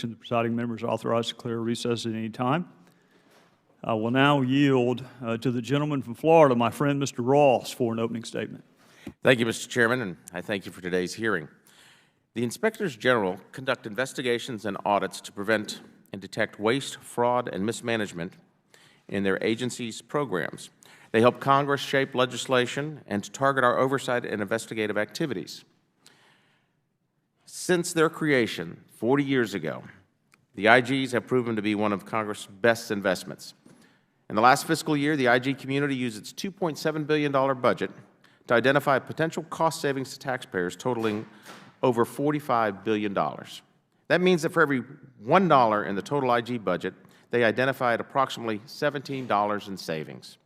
jurisdiction, the presiding member is authorized to declare recess at any time. I will now yield to the gentleman from Florida, my friend Mr. Ross, for an opening statement. Thank you, Mr. Chairman, and I thank you for today's hearing. The Inspectors General conduct investigations and audits to prevent and detect waste, fraud, and mismanagement in their agencies' programs. They help Congress shape legislation and to target our oversight and investigative activities. Since their creation 40 years ago, the IGs have proven to be one of Congress' best investments. In the last fiscal year, the IG community used its $2.7 billion budget to identify potential cost savings to taxpayers totaling over $45 billion. That means that for every $1 in the total IG budget, they identified approximately $17 in savings.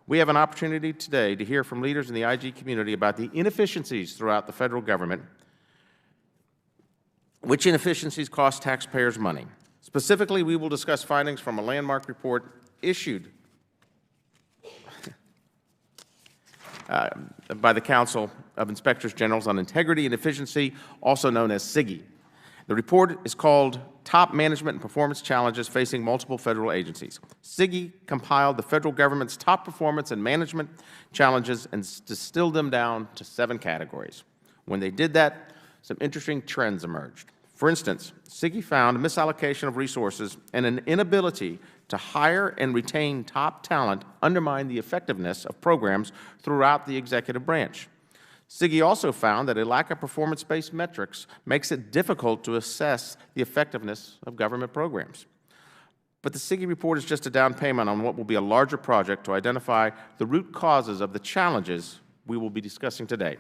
We have an opportunity today to hear from leaders in the IG community about the inefficiencies throughout the federal government, which inefficiencies cost taxpayers money. Specifically, we will discuss findings from a landmark report issued by the Council of Inspectors General on Integrity and Efficiency, also known as CIGI. The report is called Top Management and Performance Challenges Facing Multiple Federal Agencies. CIGI compiled the federal government's top performance and management challenges and distilled them down to 7 categories. When they did that, some interesting trends emerged. For instance, CIGI found a misallocation of resources and an inability to hire and retain top talent undermine the effectiveness of programs throughout the executive branch. CIGI also found that a lack of performance-based metrics makes it difficult to assess the effectiveness of government programs. But the CIGI report is just a down payment on what will be a larger project to identify the root causes of the challenges we will be discussing today.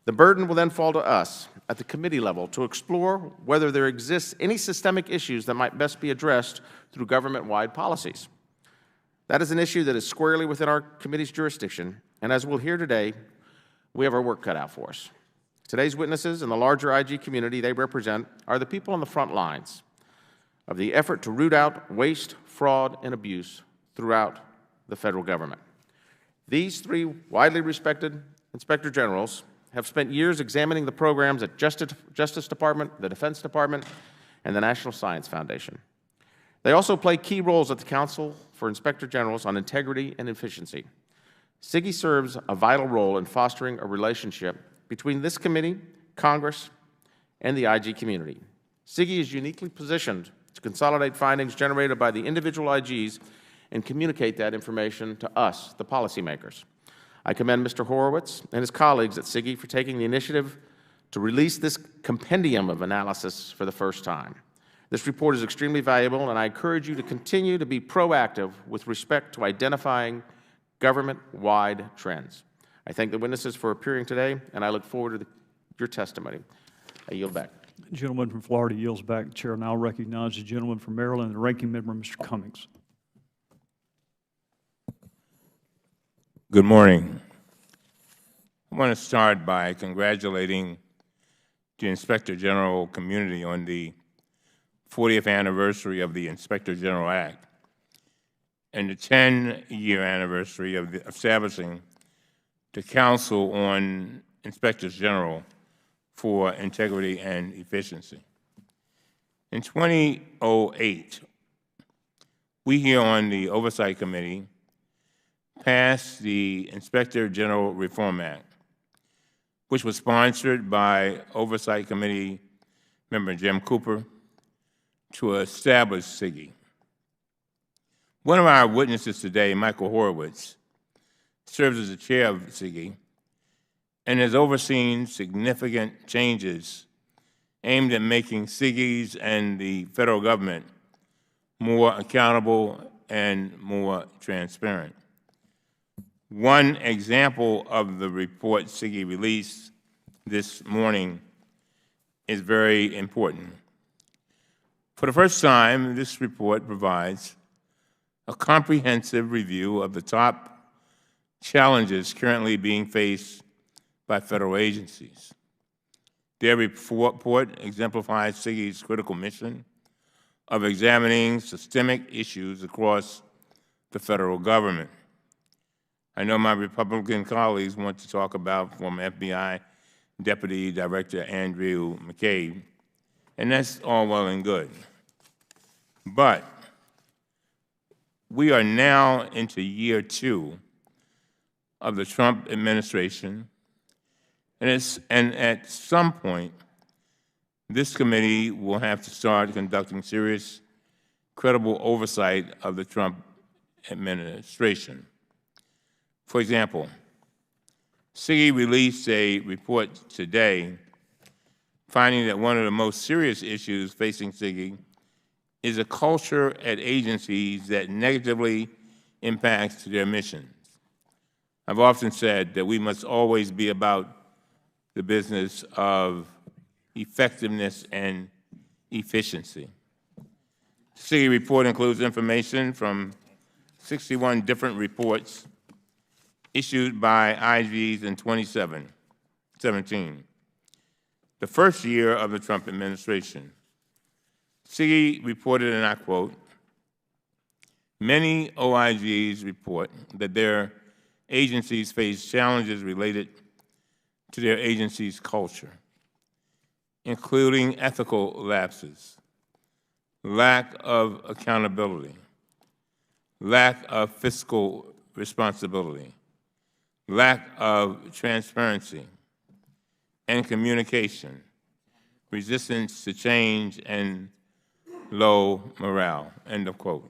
The burden will then fall to us at the committee level to explore whether there exists any systemic issues that might best be addressed through government-wide policies. That is an issue that is squarely within our committee's jurisdiction, and as we'll hear today, we have our work cut out for us. Today's witnesses and the larger IG community they represent are the people on the front lines of the effort to root out waste, fraud, and abuse throughout the federal government. These 3 widely respected Inspector Generals have spent years examining the programs at Justice Department, the Defense Department, and the National Science Foundation. They also play key roles at the Council for Inspector Generals on Integrity and Efficiency. CIGI serves a vital role in fostering a relationship between this committee, Congress, and the IG community. CIGI is uniquely positioned to consolidate findings generated by the individual IGs and communicate that information to us, the policymakers. I commend Mr. Horowitz and his colleagues at CIGI for taking the initiative to release this compendium of analysis for the first time. This report is extremely valuable, and I encourage you to continue to be proactive with respect to identifying government-wide trends. I thank the witnesses for appearing today, and I look forward to your testimony. I yield back. The gentleman from Florida yields back. The Chair now recognizes the gentleman from Maryland, the ranking member, Mr. Cummings. Good morning. I want to start by congratulating the Inspector General community on the 40th anniversary of the Inspector General Act and the 10-year anniversary of establishing the Council on Inspectors General for Integrity and Efficiency. In 2008, we here on the Oversight Committee passed the Inspector General Reform Act, which was sponsored by Oversight Committee member Jim Cooper to establish CIGI. One of our witnesses today, Michael Horowitz, serves as the chair of CIGI and has overseen significant changes aimed at making CIGIs and the federal government more accountable and more transparent. One example of the report CIGI released this morning is very important. For the first time, this report provides a comprehensive review of the top challenges currently being faced by federal agencies. Their report exemplifies CIGI's critical mission of examining systemic issues across the federal government. I know my Republican colleagues want to talk about former FBI Deputy Director Andrew McCabe, And that's all well and good. But we are now into year 2 of the Trump administration, and at some point, this committee will have to start conducting serious, credible oversight of the Trump administration. For example, SIGI released a report today finding that one of the most serious issues facing SIGI is a culture at agencies that negatively impacts their missions. I've often said that we must always be about the business of effectiveness and efficiency. The SIGI report includes information from 61 different reports issued by IGs in 2017, the first year of the Trump administration. SIGI reported, and I quote, "Many OIGs report that their agencies face challenges related to their agency's culture, including ethical lapses, lack of accountability, lack of fiscal responsibility, lack of transparency and communication, resistance to change, and low morale," end of quote.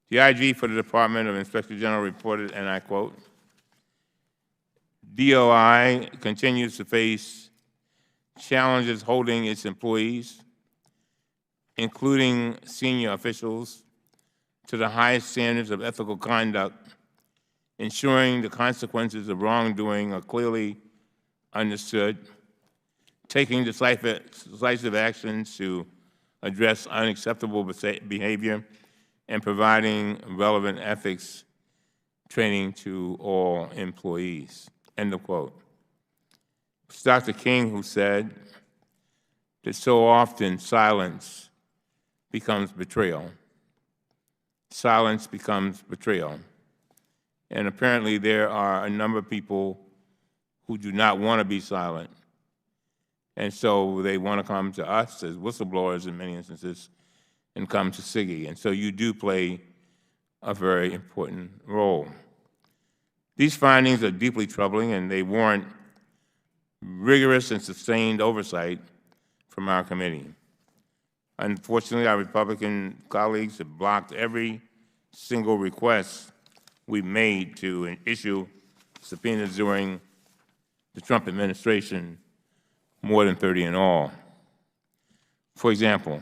The IG for the Department of Inspector General reported, and I quote, "DOI continues to face challenges holding its employees, including senior officials, to the highest standards of ethical conduct, ensuring the consequences of wrongdoing are clearly understood, taking decisive actions to address unacceptable behavior, and providing relevant ethics training to all employees," end of quote. It's Dr. King who said that so often silence becomes betrayal. Silence becomes betrayal. And apparently there are a number of people who do not want to be silent. And so they want to come to us as whistleblowers in many instances and come to SIGI. And so you do play a very important role. These findings are deeply troubling, and they warrant rigorous and sustained oversight from our committee. Unfortunately, our Republican colleagues have blocked every single request we've made to issue subpoenas during the Trump administration, more than 30 in all. For example,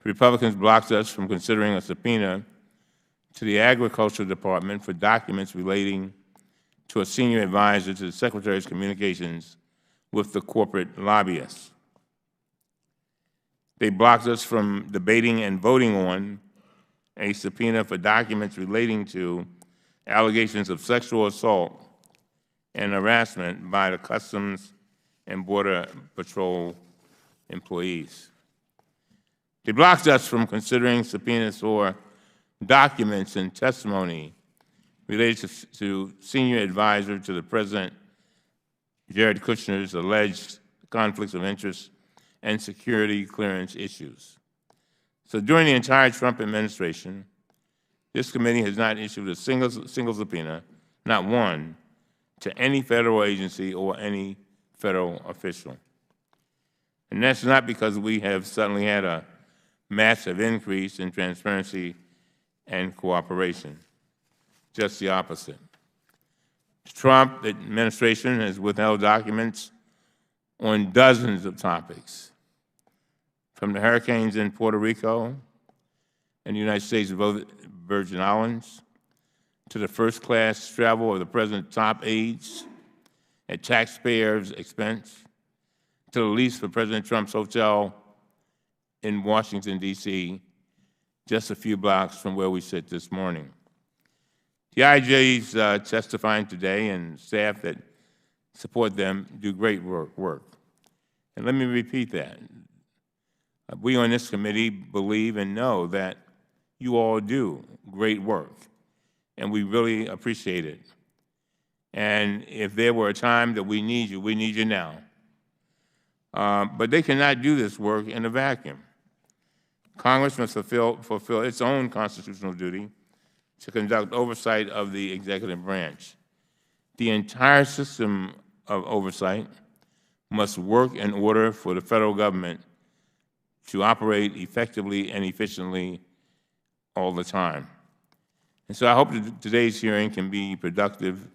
Republicans blocked us from considering a subpoena to the Agriculture Department for documents relating to a senior advisor to the Secretary's communications with the corporate lobbyists. They blocked us from debating and voting on a subpoena for documents relating to allegations of sexual assault and harassment by the Customs and Border Patrol employees. They blocked us from considering subpoenas for documents and testimony related to senior advisor to the President, Jared Kushner's alleged conflicts of interest and security clearance issues. So during the entire Trump administration, this committee has not issued a single subpoena, not one, to any federal agency or any federal official. And that's not because we have suddenly had a massive increase in transparency and cooperation, just the opposite. The Trump administration has withheld documents on dozens of topics, from the hurricanes in Puerto Rico and the United States Virgin Islands, to the first-class travel of the President's top aides at taxpayers' expense, to the lease for President Trump's hotel in Washington, D.C., just a few blocks from where we sit this morning. The IJs testifying today and staff that support them do great work. And let me repeat that. We on this committee believe and know that you all do great work, and we really appreciate it. And if there were a time that we need you now. But they cannot do this work in a vacuum. Congress must fulfill its own constitutional duty to conduct oversight of the executive branch. The entire system of oversight must work in order for the federal government to operate effectively and efficiently all the time. And so I hope that today's hearing can be productive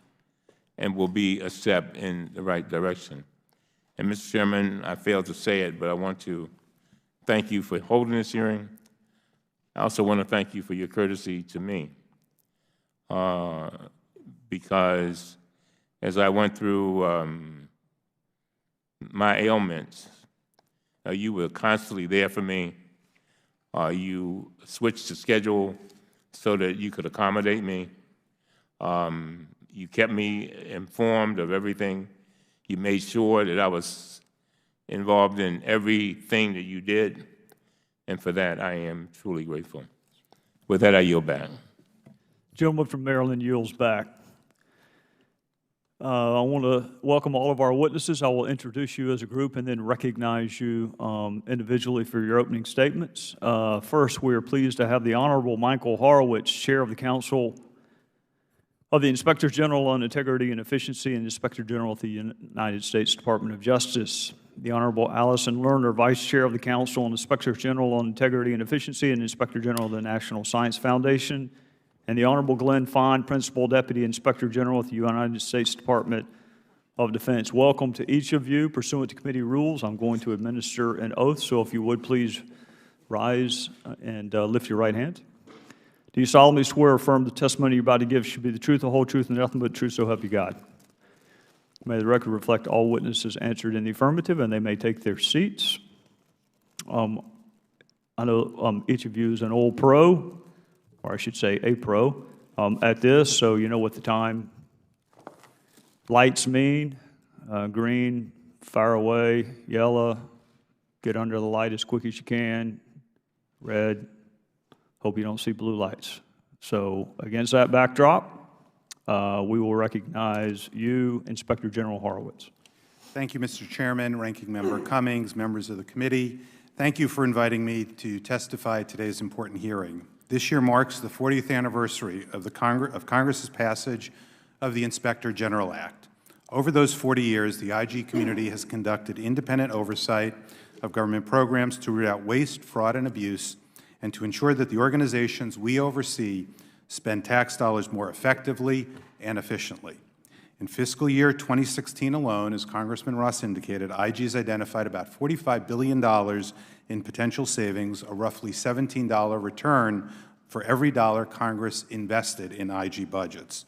and will be a step in the right direction. And Mr. Chairman, I failed to say it, but I want to thank you for holding this hearing. I also want to thank you for your courtesy to me, because as I went through my ailments, you were constantly there for me. You switched the schedule so that you could accommodate me. You kept me informed of everything. You made sure that I was involved in everything that you did, and for that I am truly grateful. With that, I yield back. Gentleman from Maryland yields back. I want to welcome all of our witnesses. I will introduce you as a group and then recognize you individually for your opening statements. First, we are pleased to have the Honorable Michael Horowitz, Chair of the Council of the Inspectors General on Integrity and Efficiency and Inspector General of the United States Department of Justice. The Honorable Allison Lerner, Vice Chair of the Council on Inspectors General on Integrity and Efficiency and Inspector General of the National Science Foundation. And the Honorable Glenn Fine, Principal Deputy Inspector General at the United States Department of Defense. Welcome to each of you. Pursuant to committee rules, I'm going to administer an oath, so if you would please rise and lift your right hand. Do you solemnly swear or affirm the testimony you're about to give should be the truth, the whole truth, and nothing but the truth, so help you God? May the record reflect all witnesses answered in the affirmative, and they may take their seats. I know each of you is an old pro, or I should say a pro, at this, so you know what the time lights mean. Green, fire away. Yellow, get under the light as quick as you can. Red, hope you don't see blue lights. So against that backdrop, we will recognize you, Inspector General Horowitz. Thank you, Mr. Chairman, Ranking Member Cummings, members of the committee. Thank you for inviting me to testify at today's important hearing. This year marks the 40th anniversary of Congress's passage of the Inspector General Act. Over those 40 years, the IG community has conducted independent oversight of government programs to root out waste, fraud, and abuse, and to ensure that the organizations we oversee spend tax dollars more effectively and efficiently. In fiscal year 2016 alone, as Congressman Ross indicated, IG has identified about $45 billion in potential savings, a roughly $17 return for every dollar Congress invested in IG budgets.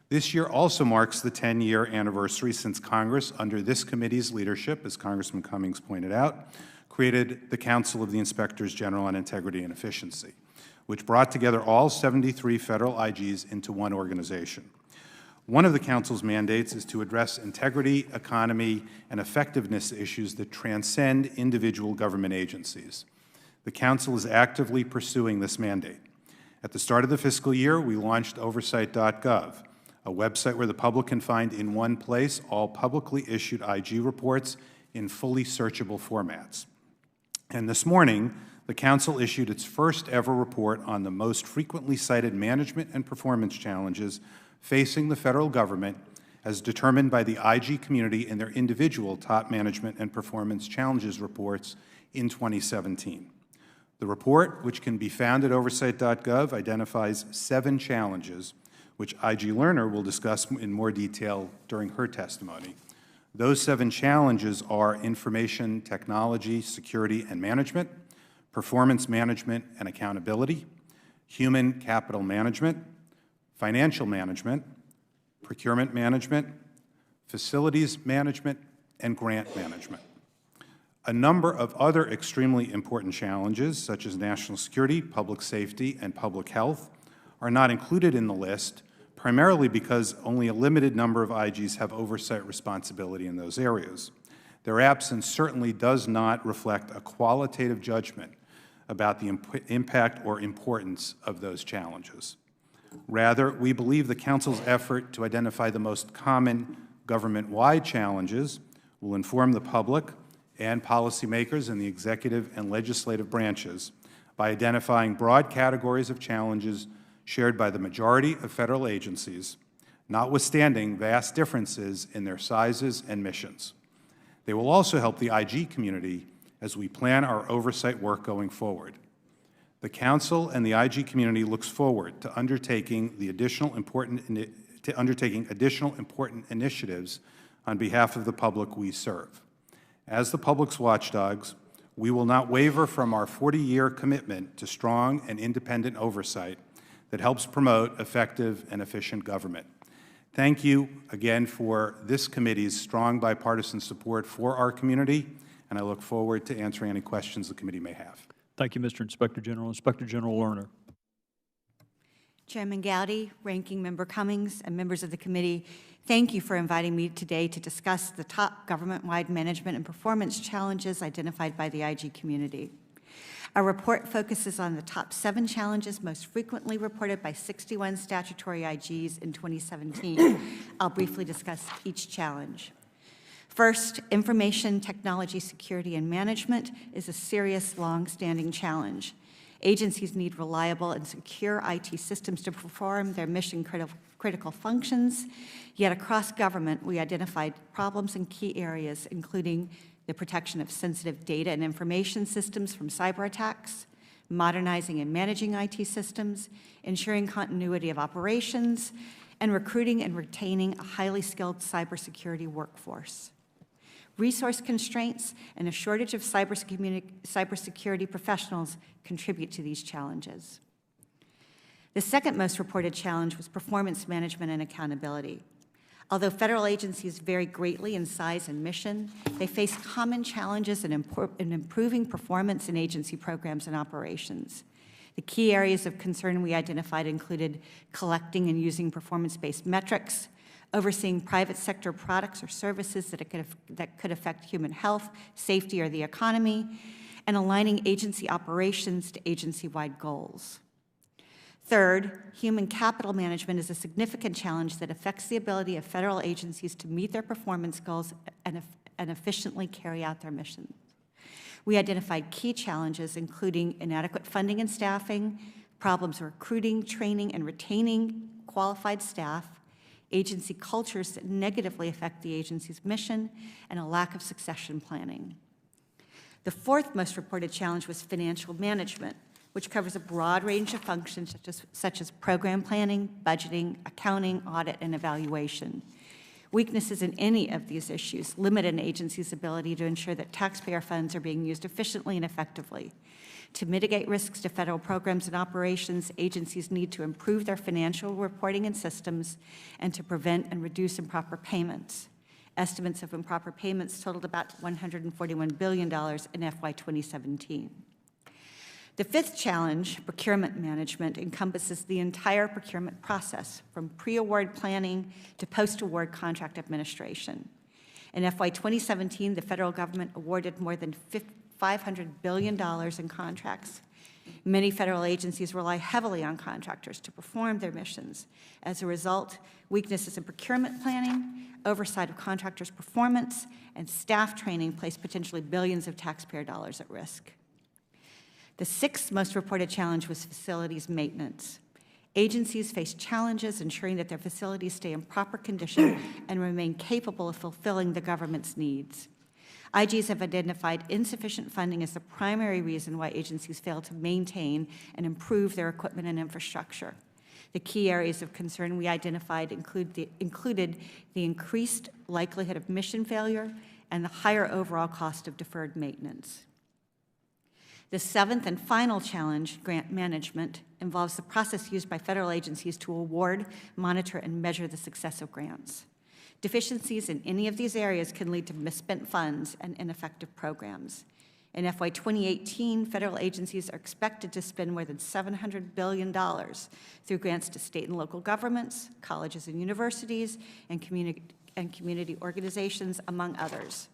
This year also marks the 10-year anniversary since Congress, under this committee's leadership, as Congressman Cummings pointed out, created the Council of the Inspectors General on Integrity and Efficiency, which brought together all 73 federal IGs into one organization. One of the Council's mandates is to address integrity, economy, and effectiveness issues that transcend individual government agencies. The Council is actively pursuing this mandate. At the start of the fiscal year, we launched Oversight.gov, a website where the public can find in one place all publicly issued IG reports in fully searchable formats. And this morning, the Council issued its first ever report on the most frequently cited management and performance challenges facing the federal government as determined by the IG community in their individual top management and performance challenges reports in 2017. The report, which can be found at Oversight.gov, identifies 7 challenges, which IG Lerner will discuss in more detail during her testimony. Those 7 challenges are information technology, security and management, performance management and accountability, human capital management, financial management, procurement management, facilities management, and grant management. A number of other extremely important challenges, such as national security, public safety, and public health, are not included in the list, primarily because only a limited number of IGs have oversight responsibility in those areas. Their absence certainly does not reflect a qualitative judgment about the impact or importance of those challenges. Rather, we believe the Council's effort to identify the most common government-wide challenges will inform the public and policymakers in the executive and legislative branches by identifying broad categories of challenges shared by the majority of federal agencies, notwithstanding vast differences in their sizes and missions. They will also help the IG community as we plan our oversight work going forward. The Council and the IG community looks forward to undertaking additional important initiatives on behalf of the public we serve. As the public's watchdogs, we will not waver from our 40-year commitment to strong and independent oversight that helps promote effective and efficient government. Thank you again for this committee's strong bipartisan support for our community, and I look forward to answering any questions the committee may have. Thank you, Mr. Inspector General. Inspector General Lerner. Chairman Gowdy, Ranking Member Cummings, and members of the committee, thank you for inviting me today to discuss the top government-wide management and performance challenges identified by the IG community. Our report focuses on the top 7 challenges most frequently reported by 61 statutory IGs in 2017. I'll briefly discuss each challenge. First, information technology security and management is a serious, long-standing challenge. Agencies need reliable and secure IT systems to perform their mission-critical functions, yet across government, we identified problems in key areas, including the protection of sensitive data and information systems from cyber attacks, modernizing and managing IT systems, ensuring continuity of operations, and recruiting and retaining a highly skilled cybersecurity workforce. Resource constraints and a shortage of cybersecurity professionals contribute to these challenges. The second most reported challenge was performance management and accountability. Although federal agencies vary greatly in size and mission, they face common challenges in improving performance in agency programs and operations. The key areas of concern we identified included collecting and using performance-based metrics, overseeing private sector products or services that could affect human health, safety, or the economy, and aligning agency operations to agency-wide goals. Third, human capital management is a significant challenge that affects the ability of federal agencies to meet their performance goals and efficiently carry out their mission. We identified key challenges, including inadequate funding and staffing, problems recruiting, training, and retaining qualified staff, agency cultures that negatively affect the agency's mission, and a lack of succession planning. The fourth most reported challenge was financial management, which covers a broad range of functions such as program planning, budgeting, accounting, audit, and evaluation. Weaknesses in any of these issues limit an agency's ability to ensure that taxpayer funds are being used efficiently and effectively. To mitigate risks to federal programs and operations, agencies need to improve their financial reporting and systems and to prevent and reduce improper payments. Estimates of improper payments totaled about $141 billion in FY 2017. The fifth challenge, procurement management, encompasses the entire procurement process, from pre-award planning to post-award contract administration. In FY 2017, the federal government awarded more than $500 billion in contracts. Many federal agencies rely heavily on contractors to perform their missions. As a result, weaknesses in procurement planning, oversight of contractors' performance, and staff training place potentially billions of taxpayer dollars at risk. The sixth most reported challenge was facilities maintenance. Agencies face challenges ensuring that their facilities stay in proper condition and remain capable of fulfilling the government's needs. IGs have identified insufficient funding as the primary reason why agencies fail to maintain and improve their equipment and infrastructure. The key areas of concern we identified included the increased likelihood of mission failure and the higher overall cost of deferred maintenance. The seventh and final challenge, grant management, involves the process used by federal agencies to award, monitor, and measure the success of grants. Deficiencies in any of these areas can lead to misspent funds and ineffective programs. In FY 2018, federal agencies are expected to spend more than $700 billion through grants to state and local governments, colleges and universities, and community organizations, among others.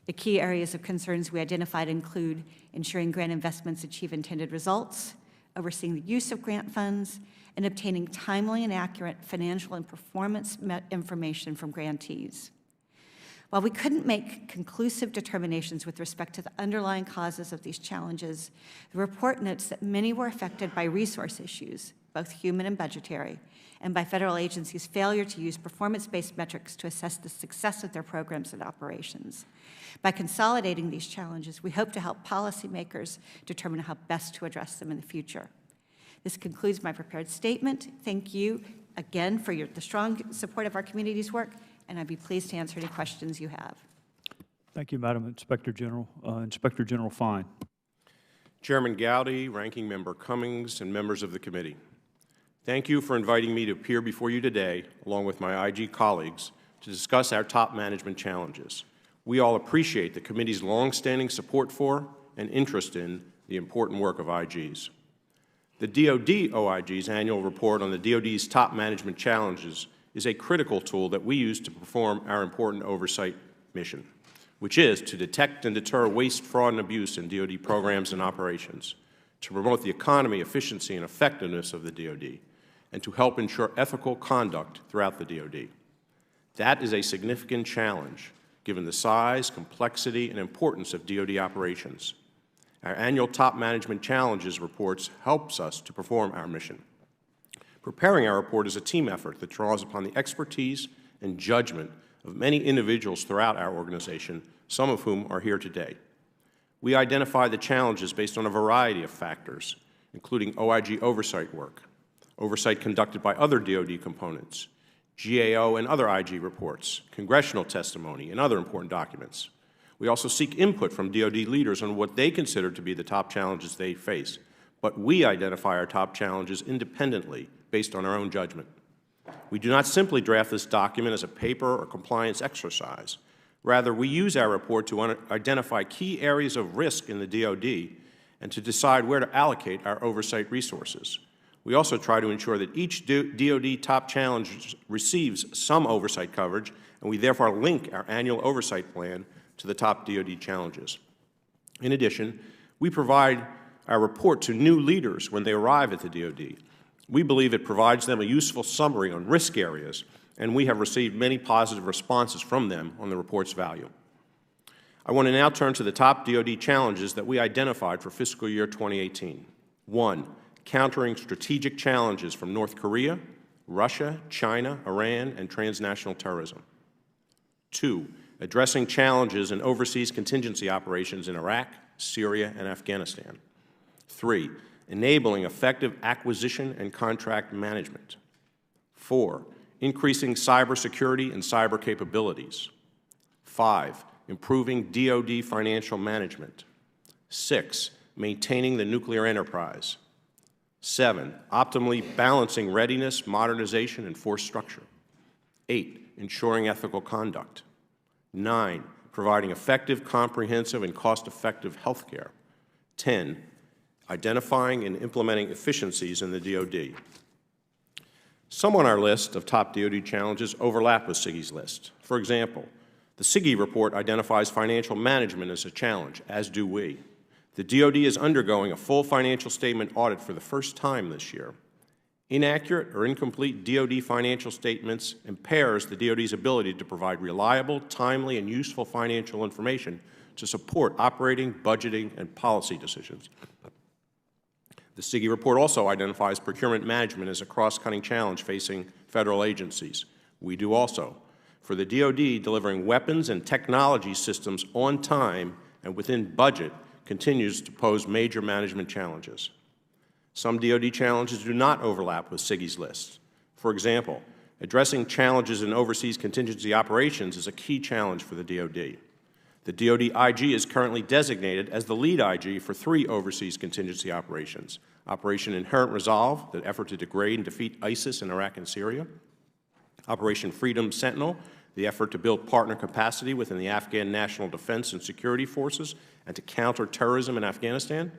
The key areas of concerns we identified include ensuring grant investments achieve intended results, overseeing the use of grant funds, and obtaining timely and accurate financial and performance information from grantees. While we couldn't make conclusive determinations with respect to the underlying causes of these challenges, the report notes that many were affected by resource issues, both human and budgetary, and by federal agencies' failure to use performance-based metrics to assess the success of their programs and operations. By consolidating these challenges, we hope to help policymakers determine how best to address them in the future. This concludes my prepared statement. Thank you again for the strong support of our community's work, and I'd be pleased to answer any questions you have. Thank you, Madam Inspector General. Inspector General Fine. Chairman Gowdy, Ranking Member Cummings, and members of the committee, thank you for inviting me to appear before you today, along with my IG colleagues, to discuss our top management challenges. We all appreciate the committee's longstanding support for and interest in the important work of IGs. The DoD OIG's annual report on the DoD's top management challenges is a critical tool that we use to perform our important oversight mission, which is to detect and deter waste, fraud, and abuse in DoD programs and operations, to promote the economy, efficiency, and effectiveness of the DoD, and to help ensure ethical conduct throughout the DoD. That is a significant challenge, given the size, complexity, and importance of DoD operations. Our annual Top Management Challenges reports helps us to perform our mission. Preparing our report is a team effort that draws upon the expertise and judgment of many individuals throughout our organization, some of whom are here today. We identify the challenges based on a variety of factors, including OIG oversight work, oversight conducted by other DoD components, GAO and other IG reports, congressional testimony, and other important documents. We also seek input from DoD leaders on what they consider to be the top challenges they face, but we identify our top challenges independently based on our own judgment. We do not simply draft this document as a paper or compliance exercise. Rather, we use our report to identify key areas of risk in the DoD and to decide where to allocate our oversight resources. We also try to ensure that each DoD top challenge receives some oversight coverage, and we therefore link our annual oversight plan to the top DoD challenges. In addition, we provide our report to new leaders when they arrive at the DoD. We believe it provides them a useful summary on risk areas, and we have received many positive responses from them on the report's value. I want to now turn to the top DoD challenges that we identified for fiscal year 2018. 1. Countering strategic challenges from North Korea, Russia, China, Iran, and transnational terrorism. 2. Addressing challenges in overseas contingency operations in Iraq, Syria, and Afghanistan. 3. Enabling effective acquisition and contract management. 4. Increasing cybersecurity and cyber capabilities. 5. Improving DoD financial management. 6. Maintaining the nuclear enterprise. 7. Optimally balancing readiness, modernization, and force structure. 8. Ensuring ethical conduct. 9. Providing effective, comprehensive, and cost-effective health care. 10. Identifying and implementing efficiencies in the DoD. Some on our list of top DoD challenges overlap with SIGI's list. For example, the SIGI report identifies financial management as a challenge, as do we. The DoD is undergoing a full financial statement audit for the first time this year. Inaccurate or incomplete DoD financial statements impairs the DoD's ability to provide reliable, timely, and useful financial information to support operating, budgeting, and policy decisions. The SIGI report also identifies procurement management as a cross-cutting challenge facing federal agencies. We do also. For the DoD, delivering weapons and technology systems on time and within budget continues to pose major management challenges. Some DoD challenges do not overlap with SIGI's list. For example, addressing challenges in overseas contingency operations is a key challenge for the DoD. The DoD IG is currently designated as the lead IG for 3 overseas contingency operations: Operation Inherent Resolve, the effort to degrade and defeat ISIS in Iraq and Syria; Operation Freedom Sentinel, the effort to build partner capacity within the Afghan National Defense and Security Forces and to counter terrorism in Afghanistan;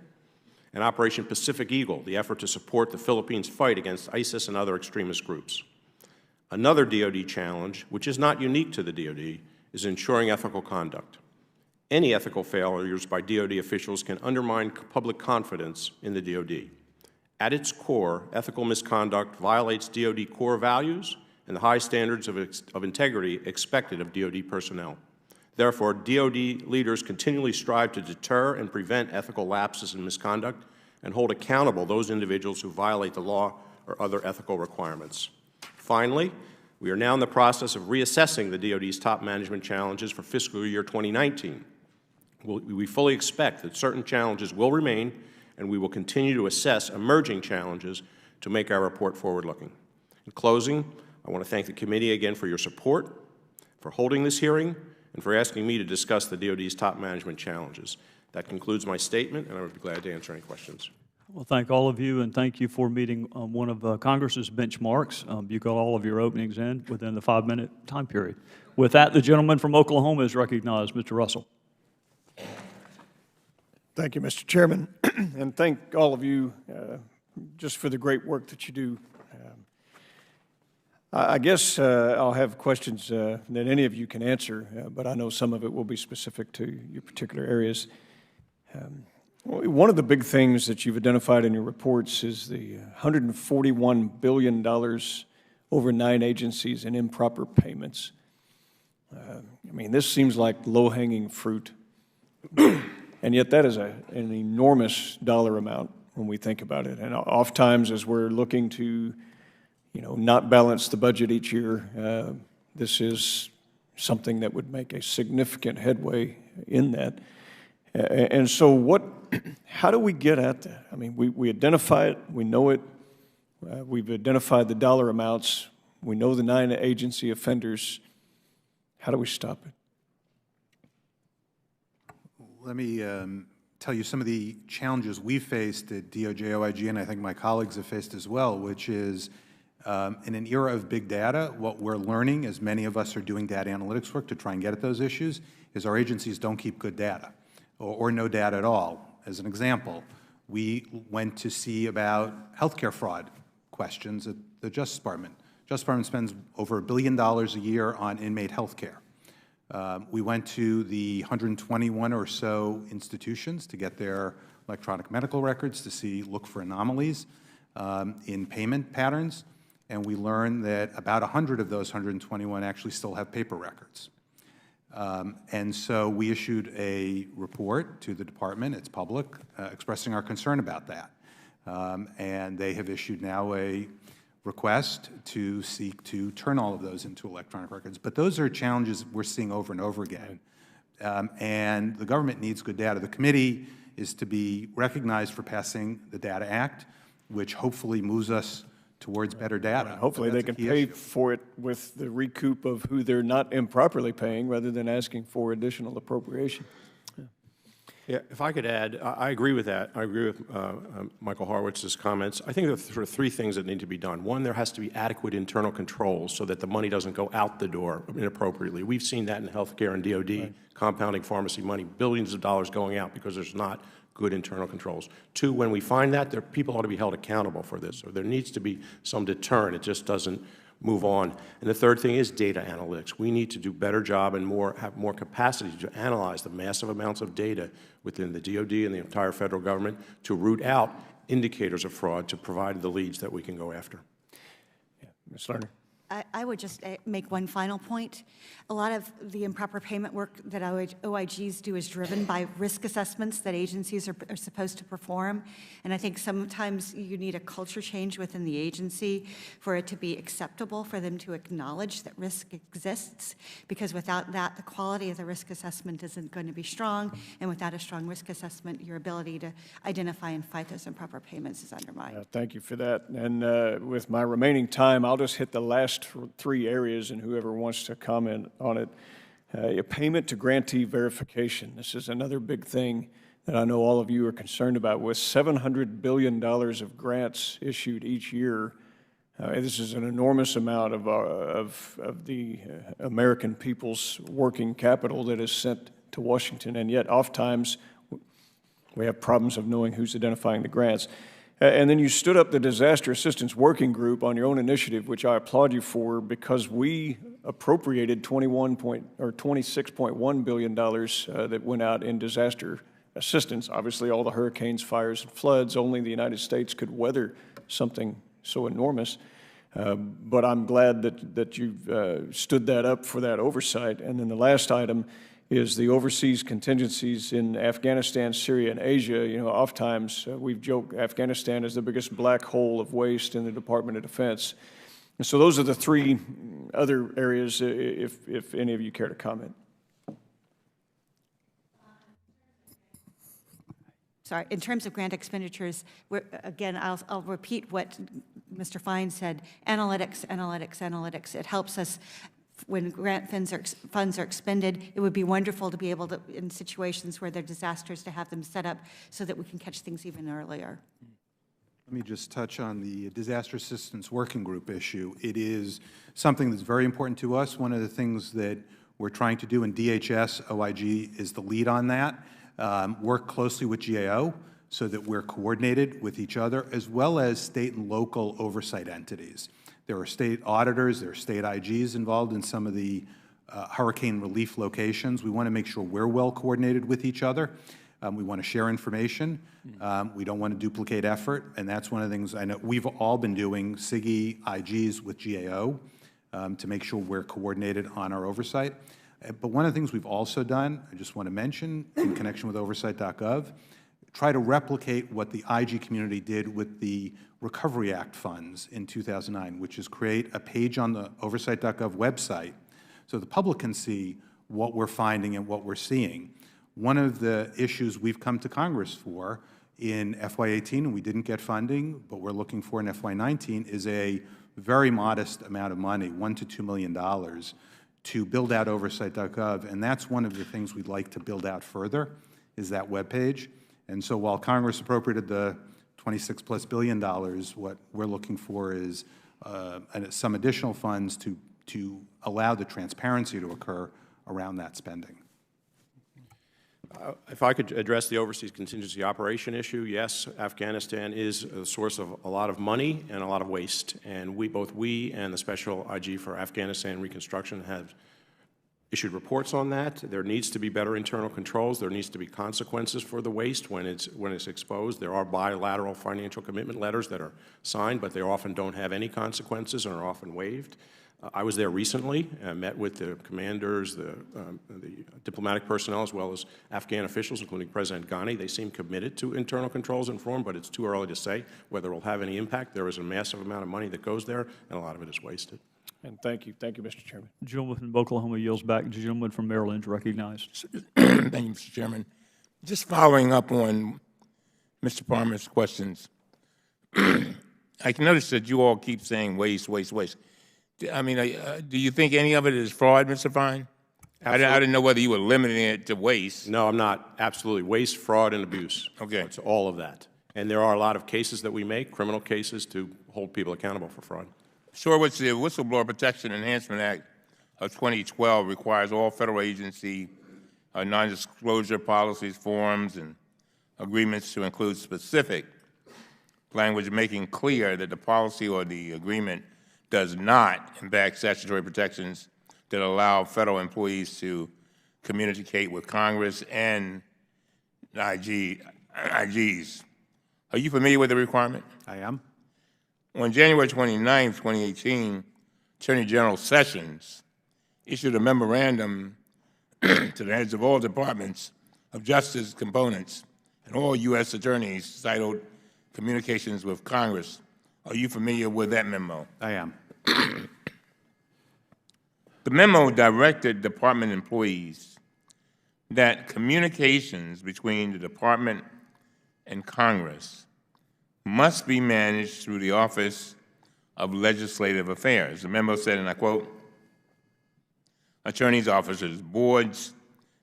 and Operation Pacific Eagle, the effort to support the Philippines' fight against ISIS and other extremist groups. Another DoD challenge, which is not unique to the DoD, is ensuring ethical conduct. Any ethical failures by DoD officials can undermine public confidence in the DoD. At its core, ethical misconduct violates DoD core values and the high standards of integrity expected of DoD personnel. Therefore, DoD leaders continually strive to deter and prevent ethical lapses and misconduct and hold accountable those individuals who violate the law or other ethical requirements. Finally, we are now in the process of reassessing the DoD's top management challenges for fiscal year 2019. We fully expect that certain challenges will remain, and we will continue to assess emerging challenges to make our report forward-looking. In closing, I want to thank the committee again for your support, for holding this hearing, and for asking me to discuss the DoD's top management challenges. That concludes my statement, and I would be glad to answer any questions. Well, thank all of you, and thank you for meeting one of Congress's benchmarks. You got all of your openings in within the 5-minute time period. With that, the gentleman from Oklahoma is recognized, Mr. Russell. Thank you, Mr. Chairman, and thank all of you just for the great work that you do. I guess I'll have questions that any of you can answer, but I know some of it will be specific to your particular areas. One of the big things that you've identified in your reports is the $141 billion over 9 agencies in improper payments. I mean, this seems like low-hanging fruit, and yet that is an enormous dollar amount when we think about it. And oftentimes, as we're looking to not balance the budget each year, this is something that would make a significant headway in that. And so how do we get at that? I mean, we identify it, we know it, we've identified the dollar amounts, we know the 9 agency offenders. How do we stop it? Let me tell you some of the challenges we've faced at DOJ, OIG, and I think my colleagues have faced as well, which is in an era of big data, what we're learning, as many of us are doing data analytics work to try and get at those issues, is our agencies don't keep good data, or no data at all. As an example, we went to see about healthcare fraud questions at the Justice Department. Justice Department spends over $1 billion a year on inmate health care. We went to the 121 or so institutions to get their electronic medical records to look for anomalies in payment patterns, and we learned that about 100 of those 121 actually still have paper records. And so we issued a report to the department, it's public, expressing our concern about that. And they have issued now a request to seek to turn all of those into electronic records. But those are challenges we're seeing over and over again. And the government needs good data. The committee is to be recognized for passing the Data Act, which hopefully moves us towards better data. Hopefully they can pay for it with the recoup of who they're not improperly paying rather than asking for additional appropriation. Yeah, if I could add, I agree with that. I agree with Michael Horowitz's comments. I think there are sort of 3 things that need to be done. One, there has to be adequate internal controls so that the money doesn't go out the door inappropriately. We've seen that in healthcare and DOD, right. Compounding pharmacy money, billions of dollars going out because there's not good internal controls. 2, when we find that, people ought to be held accountable for this. So there needs to be some deterrent. It just doesn't move on. And the third thing is data analytics. We need to do a better job and have more capacity to analyze the massive amounts of data within the DOD and the entire federal government to root out indicators of fraud to provide the leads that we can go after. Yeah. Ms. Lerner. I would just make one final point. A lot of the improper payment work that OIGs do is driven by risk assessments that agencies are supposed to perform. And I think sometimes you need a culture change within the agency for it to be acceptable for them to acknowledge that risk exists, because without that, the quality of the risk assessment isn't going to be strong. And without a strong risk assessment, your ability to identify and fight those improper payments is undermined. Thank you for that. And with my remaining time, I'll just hit the last 3 areas, and whoever wants to comment on it. A payment to grantee verification. This is another big thing that I know all of you are concerned about. With $700 billion of grants issued each year, this is an enormous amount of the American people's working capital that is sent to Washington, and yet oftentimes we have problems of knowing who's identifying the grants. And then you stood up the Disaster Assistance Working Group on your own initiative, which I applaud you for, because we appropriated $26.1 billion that went out in disaster assistance. Obviously, all the hurricanes, fires, and floods, only the United States could weather something so enormous. But I'm glad that you've stood that up for that oversight. And then the last item is the overseas contingencies in Afghanistan, Syria, and Asia. You know, oftentimes we've joked Afghanistan is the biggest black hole of waste in the Department of Defense. And so those are the three other areas, if any of you care to comment. Sorry, in terms of grant expenditures, again, I'll repeat what Mr. Fine said, analytics, analytics, analytics. It helps us when grant funds are expended. It would be wonderful to be able to, in situations where there are disasters, to have them set up so that we can catch things even earlier. Let me just touch on the Disaster Assistance Working Group issue. It is something that's very important to us. One of the things that we're trying to do in DHS, OIG is the lead on that. Work closely with GAO so that we're coordinated with each other, as well as state and local oversight entities. There are state auditors, there are state IGs involved in some of the hurricane relief locations. We want to make sure we're well coordinated with each other. We want to share information. We don't want to duplicate effort, and that's one of the things I know we've all been doing, SIGI, IGs with GAO, to make sure we're coordinated on our oversight. But one of the things we've also done, I just want to mention, in connection with oversight.gov, try to replicate what the IG community did with the Recovery Act funds in 2009, which is create a page on the oversight.gov website so the public can see what we're finding and what we're seeing. One of the issues we've come to Congress for in FY18, and we didn't get funding, but we're looking for in FY19, is a very modest amount of money, $1 to $2 million, to build out oversight.gov, and that's one of the things we'd like to build out further, is that webpage. And so while Congress appropriated the $26+ billion, what we're looking for is some additional funds to allow the transparency to occur around that spending. If I could address the overseas contingency operation issue, yes, Afghanistan is a source of a lot of money and a lot of waste, and both we and the Special IG for Afghanistan Reconstruction have issued reports on that. There needs to be better internal controls. There needs to be consequences for the waste when it's exposed. There are bilateral financial commitment letters that are signed, but they often don't have any consequences and are often waived. I was there recently and met with the commanders, the diplomatic personnel, as well as Afghan officials, including President Ghani. They seem committed to internal controls and reform, but it's too early to say whether it will have any impact. There is a massive amount of money that goes there, and a lot of it is wasted. And thank you, Mr. Chairman. The gentleman from Oklahoma yields back. The gentleman from Maryland is recognized. Thank you, Mr. Chairman. Just following up on Mr. Palmer's questions, I can notice that you all keep saying waste, waste, waste. I mean, do you think any of it is fraud, Mr. Fine? I didn't know whether you were limiting it to waste. No, I'm not. Absolutely. Waste, fraud, and abuse. Okay. It's all of that. And there are a lot of cases that we make, criminal cases, to hold people accountable for fraud. Sure, which the Whistleblower Protection Enhancement Act of 2012 requires all federal agency non-disclosure policies, forms, and agreements to include specific language making clear that the policy or the agreement does not impact statutory protections that allow federal employees to communicate with Congress and IGs. Are you familiar with the requirement? I am. On January 29, 2018, Attorney General Sessions issued a memorandum to the heads of all departments of justice components and all U.S. attorneys titled Communications with Congress. Are you familiar with that memo? I am. The memo directed department employees that communications between the department and Congress must be managed through the Office of Legislative Affairs. The memo said, and I quote, attorneys, officers, boards,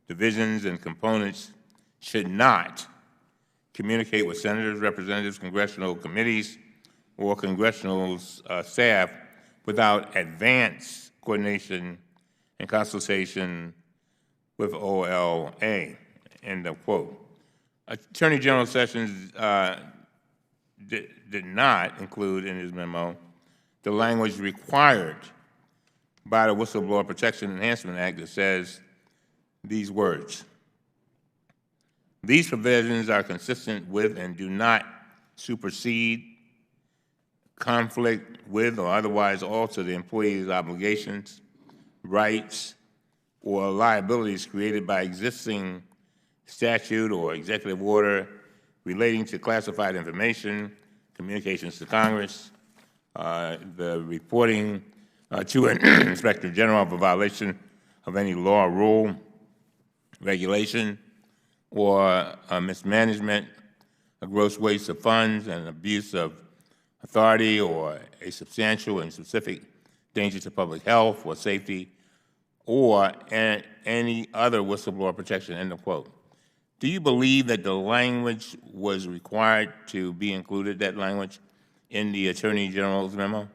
divisions, and components should not communicate with senators, representatives, congressional committees, or congressional staff without advance coordination and consultation with OLA, end of quote. Attorney General Sessions did not include in his memo the language required by the Whistleblower Protection Enhancement Act that says these words: these provisions are consistent with and do not supersede, conflict with, or otherwise alter the employee's obligations, rights, or liabilities created by existing statute or executive order relating to classified information, communications to Congress, the reporting to an Inspector General of a violation of any law, rule, regulation, or mismanagement, a gross waste of funds, and abuse of authority, or a substantial and specific danger to public health or safety, or any other whistleblower protection, end of quote. Do you believe that the language was required to be included, that language, in the Attorney General's memo?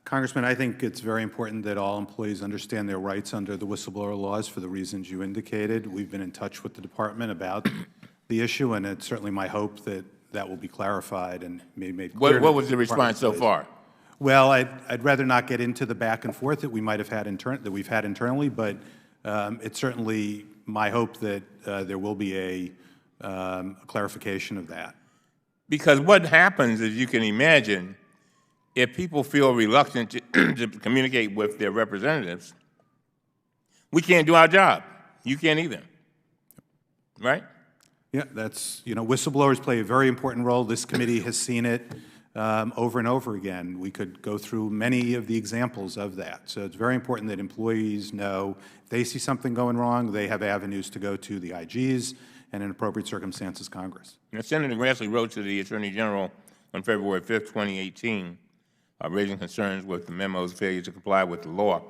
Congressman, I think it's very important that all employees understand their rights under the whistleblower laws for the reasons you indicated. We've been in touch with the department about the issue, and it's certainly my hope that that will be clarified and made clear. What was the response so far? Well, I'd rather not get into the back and forth that we might have had that we've had internally, but it's certainly my hope that there will be a clarification of that. Because what happens, as you can imagine, if people feel reluctant to communicate with their representatives, we can't do our job. You can't either, right? Yeah, that's, whistleblowers play a very important role. This committee has seen it over and over again. We could go through many of the examples of that. So it's very important that employees know if they see something going wrong, they have avenues to go to the IGs and, in appropriate circumstances, Congress. Now, Senator Grassley wrote to the Attorney General on February 5th, 2018, raising concerns with the memo's failure to comply with the law.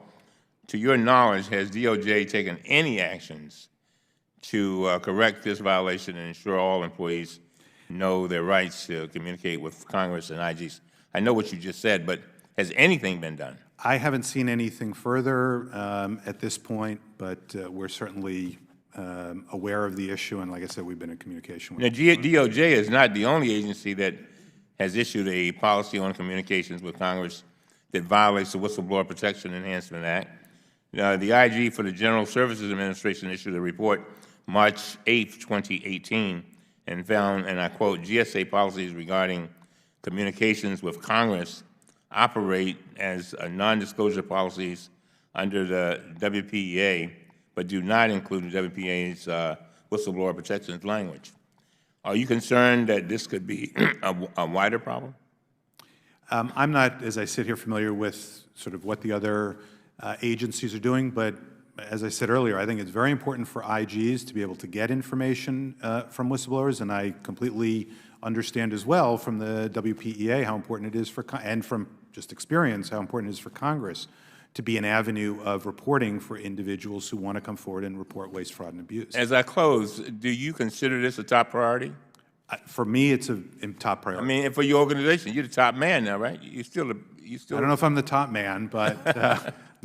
To your knowledge, has DOJ taken any actions to correct this violation and ensure all employees know their rights to communicate with Congress and IGs? I know what you just said, but has anything been done? I haven't seen anything further at this point, but we're certainly aware of the issue, and like I said, we've been in communication with Now, DOJ is not the only agency that has issued a policy on communications with Congress that violates the Whistleblower Protection Enhancement Act. The IG for the General Services Administration issued a report March 8, 2018, and found, and I quote, GSA policies regarding communications with Congress operate as non-disclosure policies under the WPEA, but do not include the WPA's whistleblower protections language. Are you concerned that this could be a wider problem? I'm not, as I sit here, familiar with sort of what the other agencies are doing, but as I said earlier, I think it's very important for IGs to be able to get information from whistleblowers, and I completely understand as well from the WPEA how important it is for, and from just experience, how important it is for Congress to be an avenue of reporting for individuals who want to come forward and report waste, fraud, and abuse. As I close, do you consider this a top priority? For me, it's a top priority. I mean, for your organization, you're the top man now, right? You still. I don't know if I'm the top man, but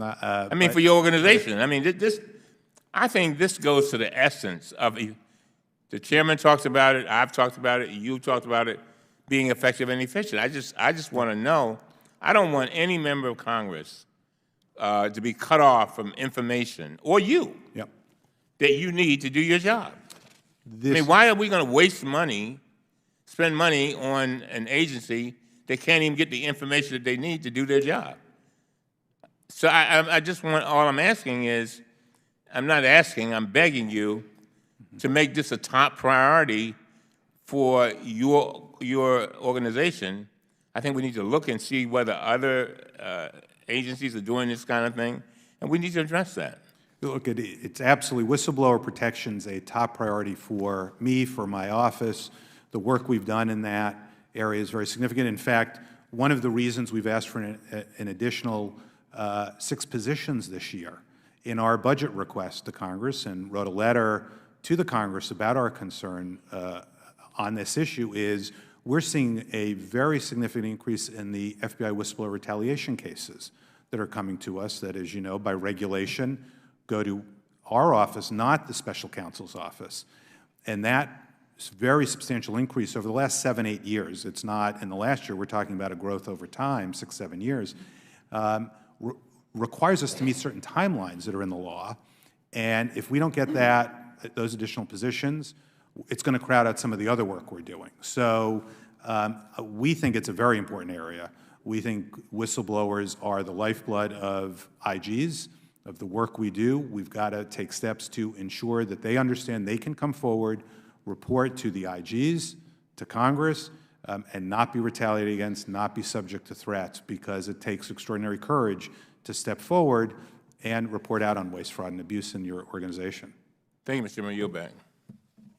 I mean, for your organization. I mean, I think this goes to the essence of the chairman talks about it. I've talked about it. You talked about it being effective and efficient. I just want to know. I don't want any member of Congress to be cut off from information, or you, that you need to do your job. I mean, why are we going to waste money, spend money on an agency that can't even get the information that they need to do their job? So I just want, all I'm asking is, I'm not asking, I'm begging you to make this a top priority for your organization. I think we need to look and see whether other agencies are doing this kind of thing, and we need to address that. Look, it's absolutely, whistleblower protection is a top priority for me, for my office. The work we've done in that area is very significant. In fact, one of the reasons we've asked for an additional 6 positions this year in our budget request to Congress, and wrote a letter to the Congress about our concern on this issue, is we're seeing a very significant increase in the FBI whistleblower retaliation cases that are coming to us that, as you know, by regulation, go to our office, not the special counsel's office. And that very substantial increase over the last 7, 8 years, it's not in the last year, we're talking about a growth over time, 6, 7 years, requires us to meet certain timelines that are in the law. And if we don't get those additional positions, it's going to crowd out some of the other work we're doing. So we think it's a very important area. We think whistleblowers are the lifeblood of IGs. of the work we do. We've got to take steps to ensure that they understand they can come forward, report to the IGs, to Congress, and not be retaliated against, not be subject to threats, because it takes extraordinary courage to step forward and report out on waste, fraud, and abuse in your organization. Thank you, Mr. Chairman. Yield back.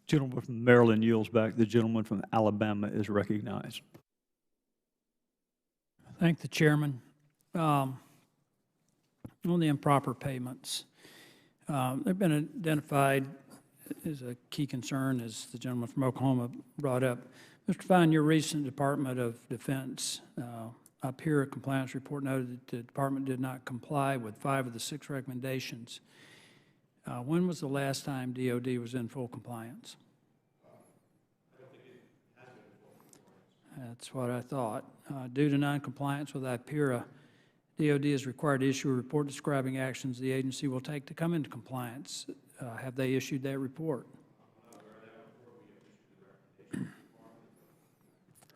Gentleman from Maryland yields back. The gentleman from Alabama is recognized. Thank the chairman. On the improper payments, they've been identified as a key concern, as the gentleman from Oklahoma brought up. Mr. Fine, your recent Department of Defense up here, a compliance report noted that the department did not comply with 5 of the 6 recommendations. When was the last time DOD was in full compliance? That's what I thought. Due to noncompliance with IPERA, DOD is required to issue a report describing actions the agency will take to come into compliance. Have they issued that report?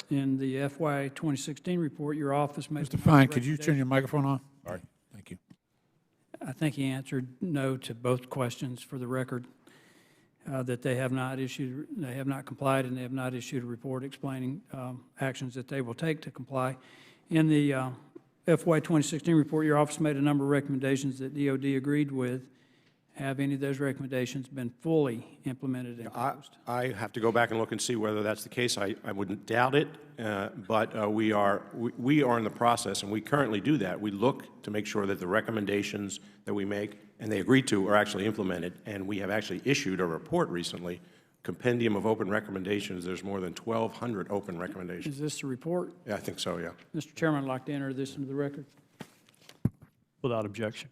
In the FY 2016 report, your office made... Mr. Fine, could you turn your microphone on? All right, thank you. I think he answered no to both questions for the record, that they have not complied, and they have not issued a report explaining actions that they will take to comply. In the FY 2016 report, your office made a number of recommendations that DOD agreed with. Have any of those recommendations been fully implemented and closed? I have to go back and look and see whether that's the case. I wouldn't doubt it, but we are in the process, and we currently do that. We look to make sure that the recommendations that we make and they agree to are actually implemented, and we have actually issued a report recently, compendium of open recommendations. There's more than 1,200 open recommendations. Is this the report? Yeah, I think so, yeah. Mr. Chairman, I'd like to enter this into the record. Without objection.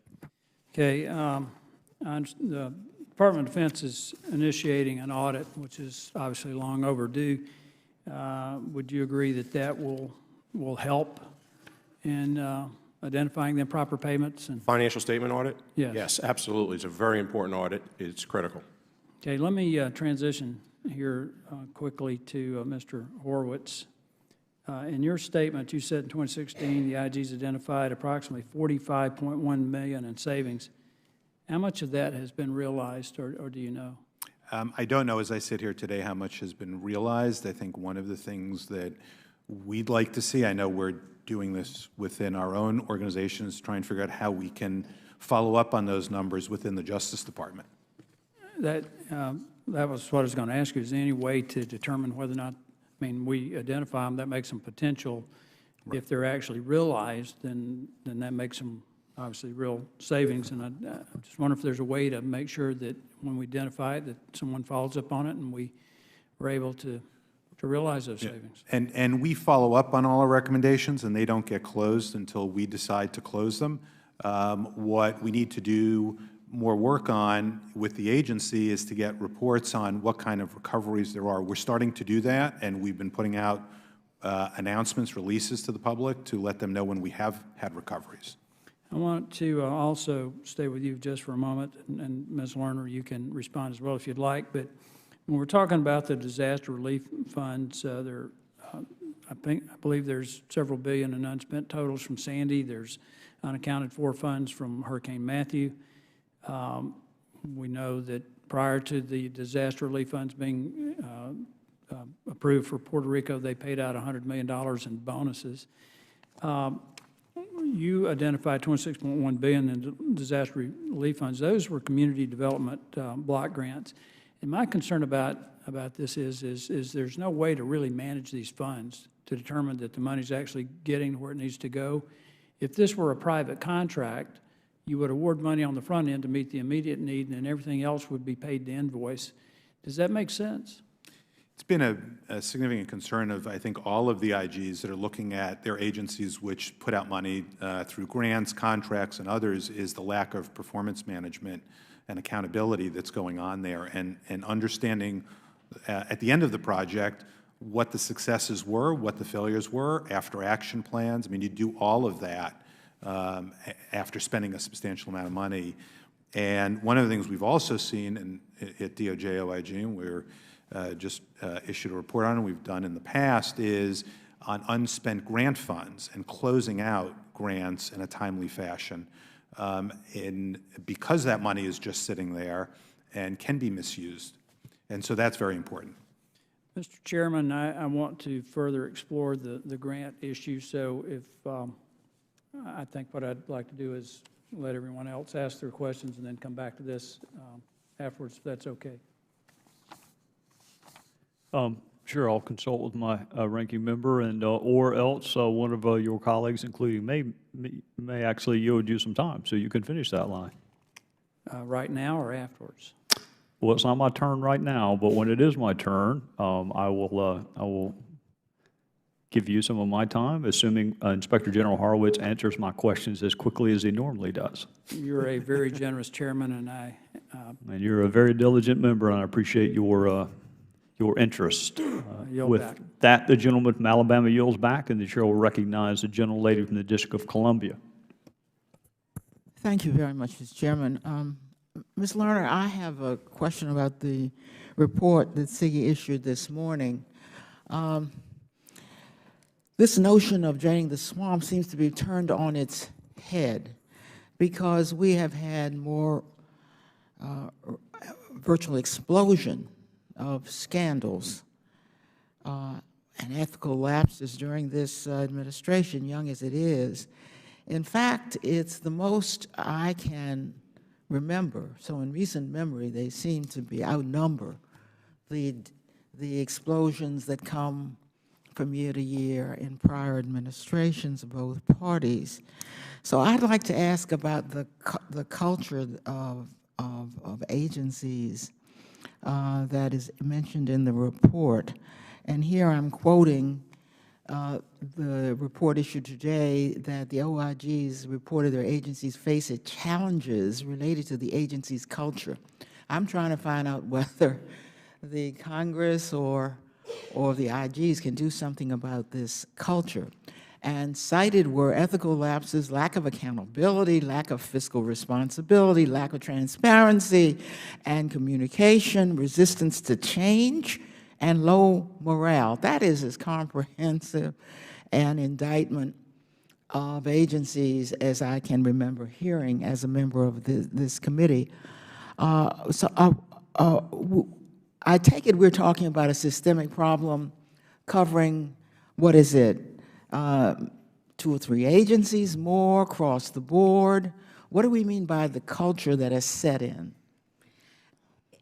Okay. The Department of Defense is initiating an audit, which is obviously long overdue. Would you agree that that will help in identifying the improper payments? And Financial statement audit? Yes. Yes, absolutely. It's a very important audit. It's critical. okay, let me transition here quickly to Mr. Horowitz. In your statement, you said in 2016 the IG's identified approximately $45.1 million in savings. How much of that has been realized, or do you know? I don't know, as I sit here today, how much has been realized. I think one of the things that we'd like to see, I know we're doing this within our own organizations, trying to figure out how we can follow up on those numbers within the Justice Department. That was what I was going to ask you. Is there any way to determine whether or not, I mean, we identify them, that makes them potential. Right. If they're actually realized, then that makes them obviously real savings, and I just wonder if there's a way to make sure that when we identify it, that someone follows up on it and we were able to realize those savings. And we follow up on all our recommendations, and they don't get closed until we decide to close them. What we need to do more work on with the agency is to get reports on what kind of recoveries there are. We're starting to do that, and we've been putting out announcements, releases to the public to let them know when we have had recoveries. I want to also stay with you just for a moment, and Ms. Lerner, you can respond as well if you'd like. But when we're talking about the disaster relief funds, I believe there's several billion in unspent totals from Sandy. There's unaccounted for funds from Hurricane Matthew. We know that prior to the disaster relief funds being approved for Puerto Rico, they paid out $100 million in bonuses. You identified $26.1 billion in disaster relief funds. Those were community development block grants. And my concern about this is there's no way to really manage these funds to determine that the money's actually getting where it needs to go. If this were a private contract, you would award money on the front end to meet the immediate need, and then everything else would be paid to invoice. Does that make sense? It's been a significant concern of, I think, all of the IGs that are looking at their agencies which put out money through grants, contracts, and others, is the lack of performance management and accountability that's going on there, and understanding at the end of the project what the successes were, what the failures were, after action plans. I mean, you do all of that after spending a substantial amount of money. And one of the things we've also seen at DOJ OIG, and we're just issued a report on, and we've done in the past, is on unspent grant funds and closing out grants in a timely fashion. because that money is just sitting there and can be misused. And so that's very important. Mr. Chairman, I want to further explore the grant issue, so if, I think what I'd like to do is let everyone else ask their questions and then come back to this afterwards, if that's okay. Sure, I'll consult with my ranking member, and or else one of your colleagues, including may actually yield you some time so you can finish that line. Right now or afterwards? Well, it's not my turn right now, but when it is my turn, I will give you some of my time, assuming Inspector General Horowitz answers my questions as quickly as he normally does. You're a very generous chairman, and And you're a very diligent member, and I appreciate your interest. With back. that, the gentleman from Alabama yields back, and the chair will recognize the gentlelady from the District of Columbia. Thank you very much, Mr. Chairman. Ms. Lerner, I have a question about the report that SIGI issued this morning. This notion of draining the swamp seems to be turned on its head because we have had more virtual explosion of scandals and ethical lapses during this administration, young as it is. In fact, it's the most I can remember. So in recent memory, they seem to be outnumber the explosions that come from year to year in prior administrations of both parties. So I'd like to ask about the culture of agencies that is mentioned in the report. And here I'm quoting the report issued today that the OIGs reported their agencies face challenges related to the agency's culture. I'm trying to find out whether the Congress or the IGs can do something about this culture. And cited were ethical lapses, lack of accountability, lack of fiscal responsibility, lack of transparency and communication, resistance to change, and low morale. That is as comprehensive an indictment of agencies as I can remember hearing as a member of this committee. I take it we're talking about a systemic problem covering, what is it, 2 or 3 agencies, more across the board? What do we mean by the culture that has set in?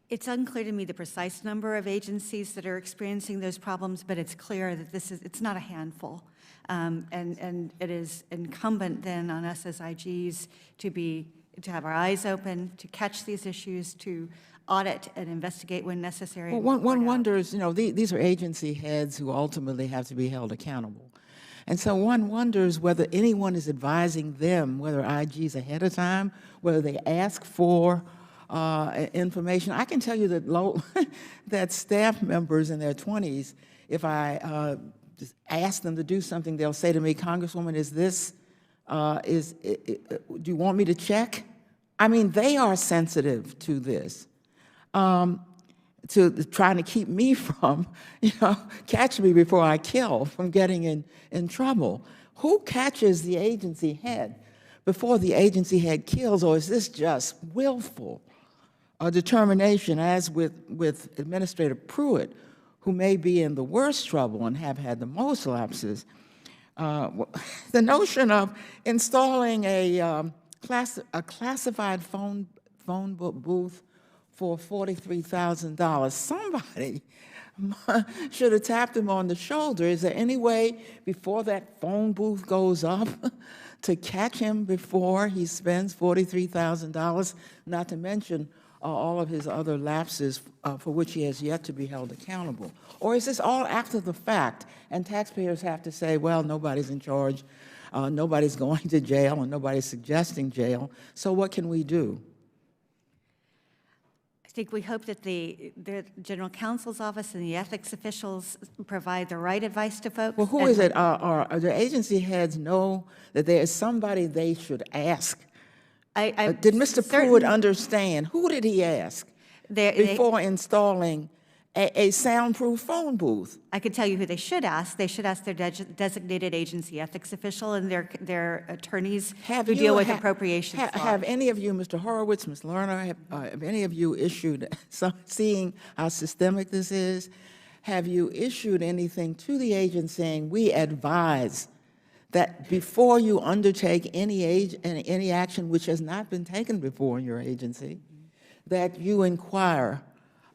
It's unclear to me the precise number of agencies that are experiencing those problems, but it's clear that it's not a handful. And it is incumbent then on us as IGs to have our eyes open, to catch these issues, to audit and investigate when necessary. Well, one wonders, you know, these are agency heads who ultimately have to be held accountable. And so one wonders whether anyone is advising them, whether IGs ahead of time, whether they ask for information. I can tell you that that staff members in their 20s, if I just ask them to do something, they'll say to me, Congresswoman, do you want me to check? I mean, they are sensitive to this, to trying to keep me from, catch me before I kill, from getting in trouble. Who catches the agency head before the agency head kills, or is this just willful determination, as with Administrator Pruitt, who may be in the worst trouble and have had the most lapses? The notion of installing a classified phone booth for $43,000. Somebody should have tapped him on the shoulder. Is there any way before that phone booth goes up to catch him before he spends $43,000, not to mention all of his other lapses for which he has yet to be held accountable? Or is this all after the fact, and taxpayers have to say, well, nobody's in charge, nobody's going to jail, and nobody's suggesting jail, so what can we do? I think we hope that the General Counsel's Office and the ethics officials provide the right advice to folks. Well, who is it? Are the agency heads know that there is somebody they should ask? Did Mr. Pruitt understand? Who did he ask before installing a soundproof phone booth. I could tell you who they should ask. They should ask their designated agency ethics official and their attorneys who deal with appropriations law. Have any of you, Mr. Horowitz, Ms. Lerner, have any of you issued, seeing how systemic this is, have you issued anything to the agent saying, we advise that before you undertake any action which has not been taken before in your agency, that you inquire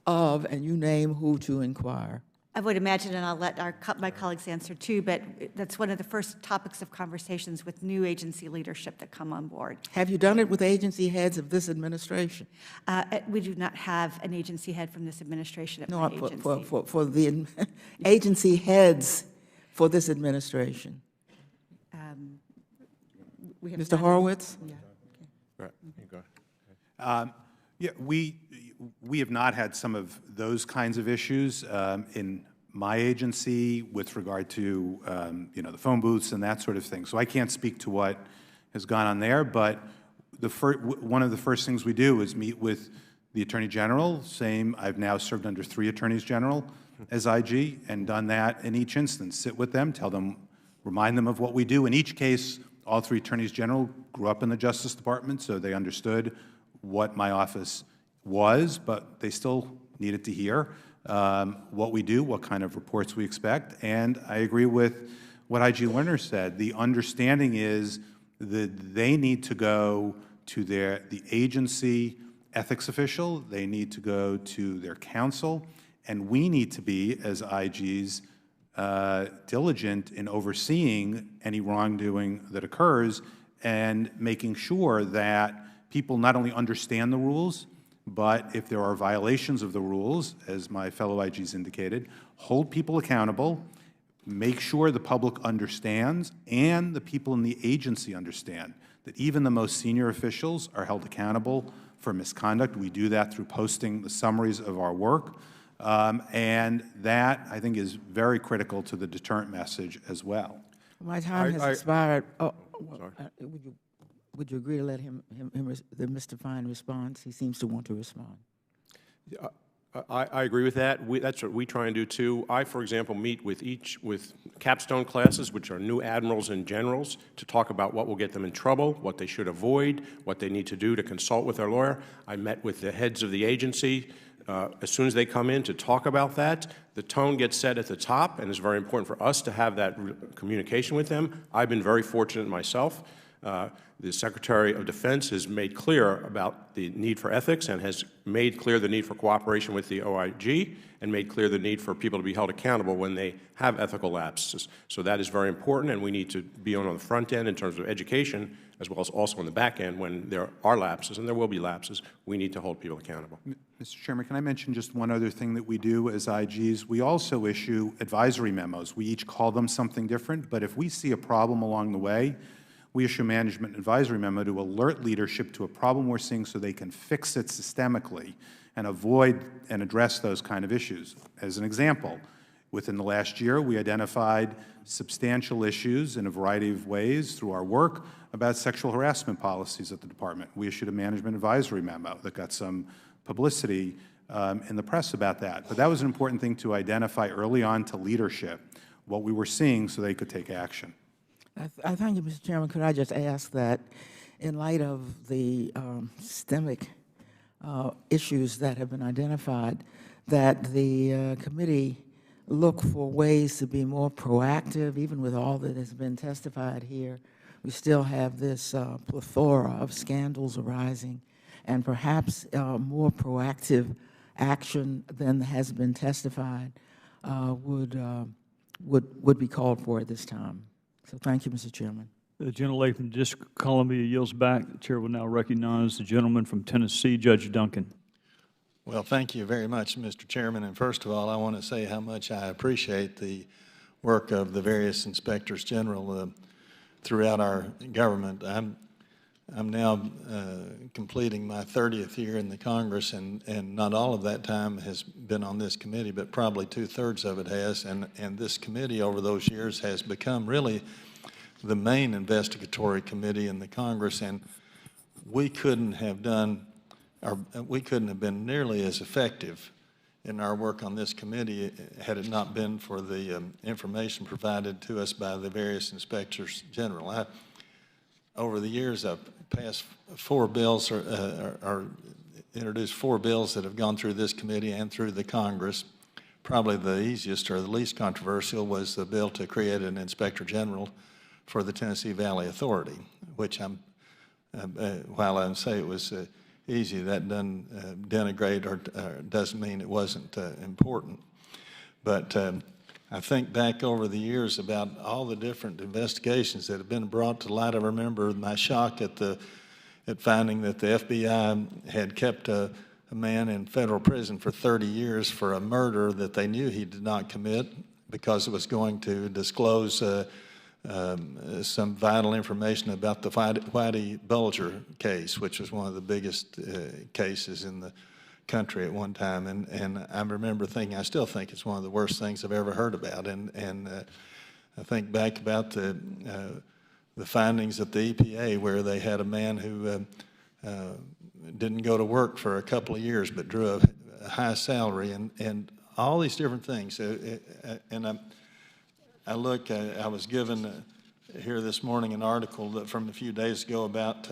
of, and you name who to inquire? I would imagine, and I'll let my colleagues answer too, but that's one of the first topics of conversations with new agency leadership that come on board. Have you done it with agency heads of this administration? We do not have an agency head from this administration at my agency. For the agency heads for this administration. We have Mr. Horowitz? Yeah. Right. Go ahead. Yeah, we have not had some of those kinds of issues in my agency with regard to the phone booths and that sort of thing. So I can't speak to what has gone on there, but one of the first things we do is meet with the Attorney General. I've now served under 3 Attorneys General as IG and done that in each instance. Sit with them, tell them, remind them of what we do. In each case, all 3 Attorneys General grew up in the Justice Department, so they understood what my office was, but they still needed to hear what we do, what kind of reports we expect. And I agree with what IG Lerner said. The understanding is that they need to go to the agency ethics official, they need to go to their counsel, and we need to be, as IGs, diligent in overseeing any wrongdoing that occurs and making sure that people not only understand the rules, but if there are violations of the rules, as my fellow IGs indicated, hold people accountable, make sure the public understands and the people in the agency understand that even the most senior officials are held accountable for misconduct. We do that through posting the summaries of our work. And that, I think, is very critical to the deterrent message as well. My time has expired. Sorry. Would you agree to let Mr. Fine respond? He seems to want to respond. I agree with that. That's what we try and do too. I, for example, meet with capstone classes, which are new admirals and generals, to talk about what will get them in trouble, what they should avoid, what they need to do to consult with their lawyer. I met with the heads of the agency as soon as they come in to talk about that. The tone gets set at the top, and it's very important for us to have that communication with them. I've been very fortunate myself. The Secretary of Defense has made clear about the need for ethics and has made clear the need for cooperation with the OIG and made clear the need for people to be held accountable when they have ethical lapses. So that is very important, and we need to be on the front end in terms of education as well as also on the back end when there are lapses, and there will be lapses. We need to hold people accountable. Mr. Chairman, can I mention just one other thing that we do as IGs? We also issue advisory memos. We each call them something different, but if we see a problem along the way, we issue a management advisory memo to alert leadership to a problem we're seeing so they can fix it systemically and avoid and address those kind of issues. As an example, within the last year, we identified substantial issues in a variety of ways through our work about sexual harassment policies at the department. We issued a management advisory memo that got some publicity in the press about that. But that was an important thing to identify early on to leadership, what we were seeing so they could take action. I thank you, Mr. Chairman. Could I just ask that, in light of the systemic issues that have been identified, that the committee look for ways to be more proactive, even with all that has been testified here. We still have this plethora of scandals arising, and perhaps more proactive action than has been testified would be called for at this time. So thank you, Mr. Chairman. The gentlelady from the District of Columbia yields back. The chair will now recognize the gentleman from Tennessee, Judge Duncan. Well, thank you very much, Mr. Chairman. And first of all, I want to say how much I appreciate the work of the various inspectors general throughout our government. I'm now completing my 30th year in the Congress, and not all of that time has been on this committee, but probably 2/3 of it has. And this committee over those years has become really the main investigatory committee in the Congress, and we couldn't have been nearly as effective in our work on this committee had it not been for the information provided to us by the various inspectors general. Over the years, I've passed 4 bills or introduced 4 bills that have gone through this committee and through the Congress. Probably the easiest or the least controversial was the bill to create an inspector general for the Tennessee Valley Authority, which while I say it was easy, that doesn't denigrate or doesn't mean it wasn't important. But I think back over the years about all the different investigations that have been brought to light. I remember my shock at finding that the FBI had kept a man in federal prison for 30 years for a murder that they knew he did not commit because it was going to disclose some vital information about the Whitey Bulger case, which was one of the biggest cases in the country at one time. And I remember thinking, I still think it's one of the worst things I've ever heard about. And I think back about the findings at the EPA where they had a man who didn't go to work for a couple of years but drew a high salary and all these different things. And I was given here this morning an article from a few days ago about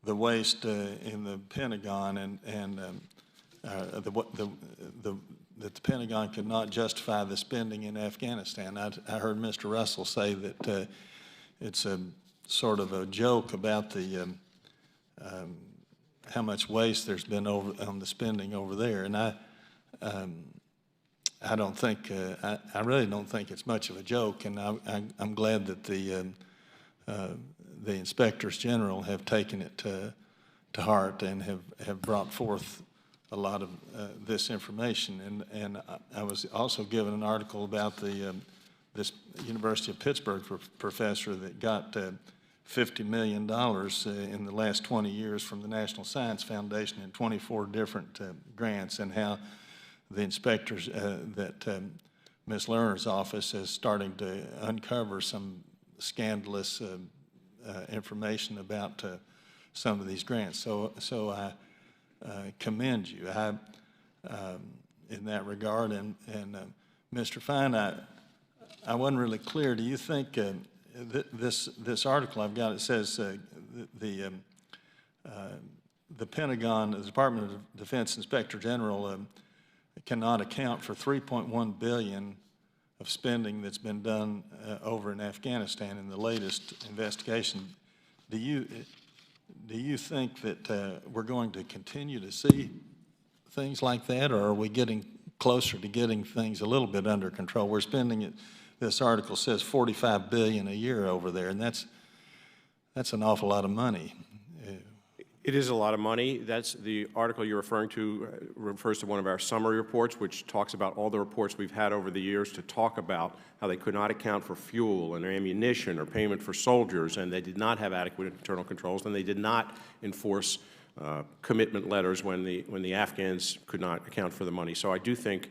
the waste in the Pentagon and that the Pentagon could not justify the spending in Afghanistan. I heard Mr. Russell say that it's a sort of a joke about the how much waste there's been on the spending over there, and I don't think I really don't think it's much of a joke, and I'm glad that the inspectors general have taken it to heart and have brought forth a lot of this information. And I was also given an article about this University of Pittsburgh professor that got $50 million in the last 20 years from the National Science Foundation in 24 different grants, and how the inspectors that Ms. Lerner's office is starting to uncover some scandalous information about some of these grants. So I commend you in that regard. And Mr. Fine, I wasn't really clear. Do you think this article I've got, it says the Pentagon, the Department of Defense Inspector General cannot account for $3.1 billion of spending that's been done over in Afghanistan in the latest investigation. Do you think that we're going to continue to see things like that, or are we getting closer to getting things a little bit under control? We're spending it. This article says $45 billion a year over there, and that's an awful lot of money. It is a lot of money. That's the article you're referring to refers to one of our summary reports, which talks about all the reports we've had over the years to talk about how they could not account for fuel and ammunition or payment for soldiers, and they did not have adequate internal controls, and they did not enforce commitment letters when the Afghans could not account for the money. So I do think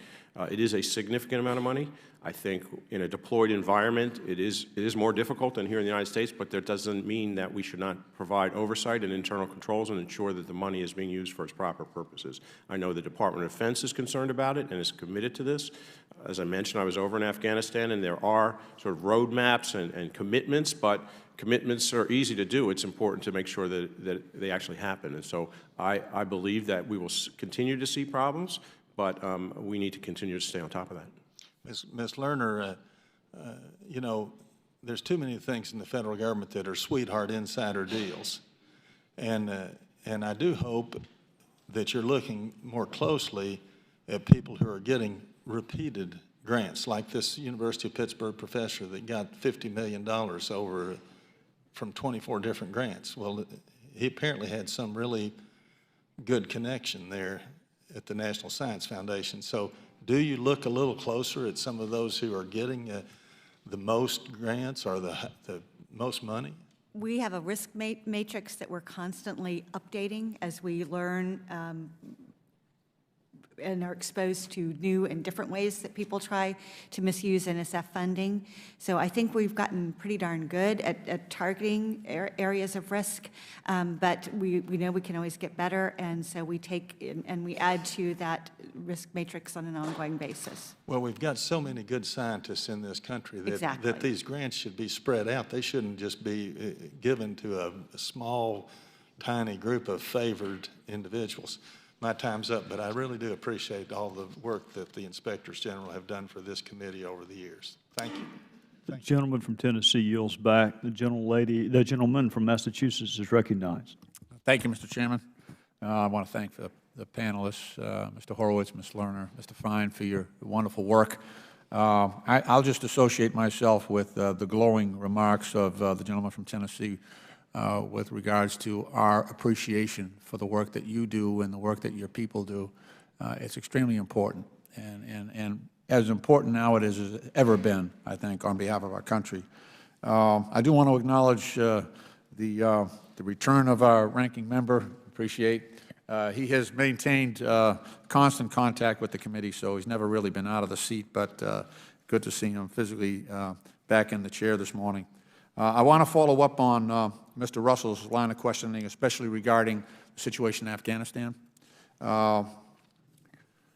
it is a significant amount of money. I think in a deployed environment, it is more difficult than here in the United States, but that doesn't mean that we should not provide oversight and internal controls and ensure that the money is being used for its proper purposes. I know the Department of Defense is concerned about it and is committed to this. As I mentioned, I was over in Afghanistan, and there are sort of roadmaps and commitments, but commitments are easy to do. It's important to make sure that they actually happen. And so I believe that we will continue to see problems, but we need to continue to stay on top of that. Ms. Lerner, you know, there's too many things in the federal government that are sweetheart insider deals. And I do hope that you're looking more closely at people who are getting repeated grants, like this University of Pittsburgh professor that got $50 million over from 24 different grants. Well, he apparently had some really good connection there at the National Science Foundation. So do you look a little closer at some of those who are getting the most grants or the most money? We have a risk matrix that we're constantly updating as we learn and are exposed to new and different ways that people try to misuse NSF funding. So I think we've gotten pretty darn good at targeting areas of risk, but we know we can always get better, and so we take and we add to that risk matrix on an ongoing basis. Well, we've got so many good scientists in this country that these grants should be spread out. They shouldn't just be given to a small, tiny group of favored individuals. My time's up, but I really do appreciate all the work that the Inspectors General have done for this committee over the years. Thank you. The gentleman from Tennessee yields back. The gentleman from Massachusetts is recognized. Thank you, Mr. Chairman. I want to thank the panelists, Mr. Horowitz, Ms. Lerner, Mr. Fine, for your wonderful work. I'll just associate myself with the glowing remarks of the gentleman from Tennessee with regards to our appreciation for the work that you do and the work that your people do. It's extremely important, and as important now it is as it's ever been, I think, on behalf of our country. I do want to acknowledge the return of our ranking member. Appreciate. He has maintained constant contact with the committee, so he's never really been out of the seat, but good to see him physically back in the chair this morning. I want to follow up on Mr. Russell's line of questioning, especially regarding the situation in Afghanistan.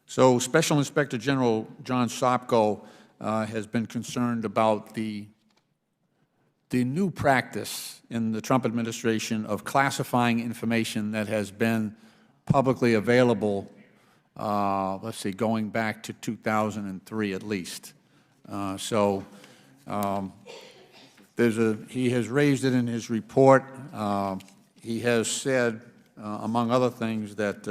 So Special Inspector General John Sopko has been concerned about the new practice in the Trump administration of classifying information that has been publicly available, let's see, going back to 2003 at least. He has raised it in his report. He has said, among other things, that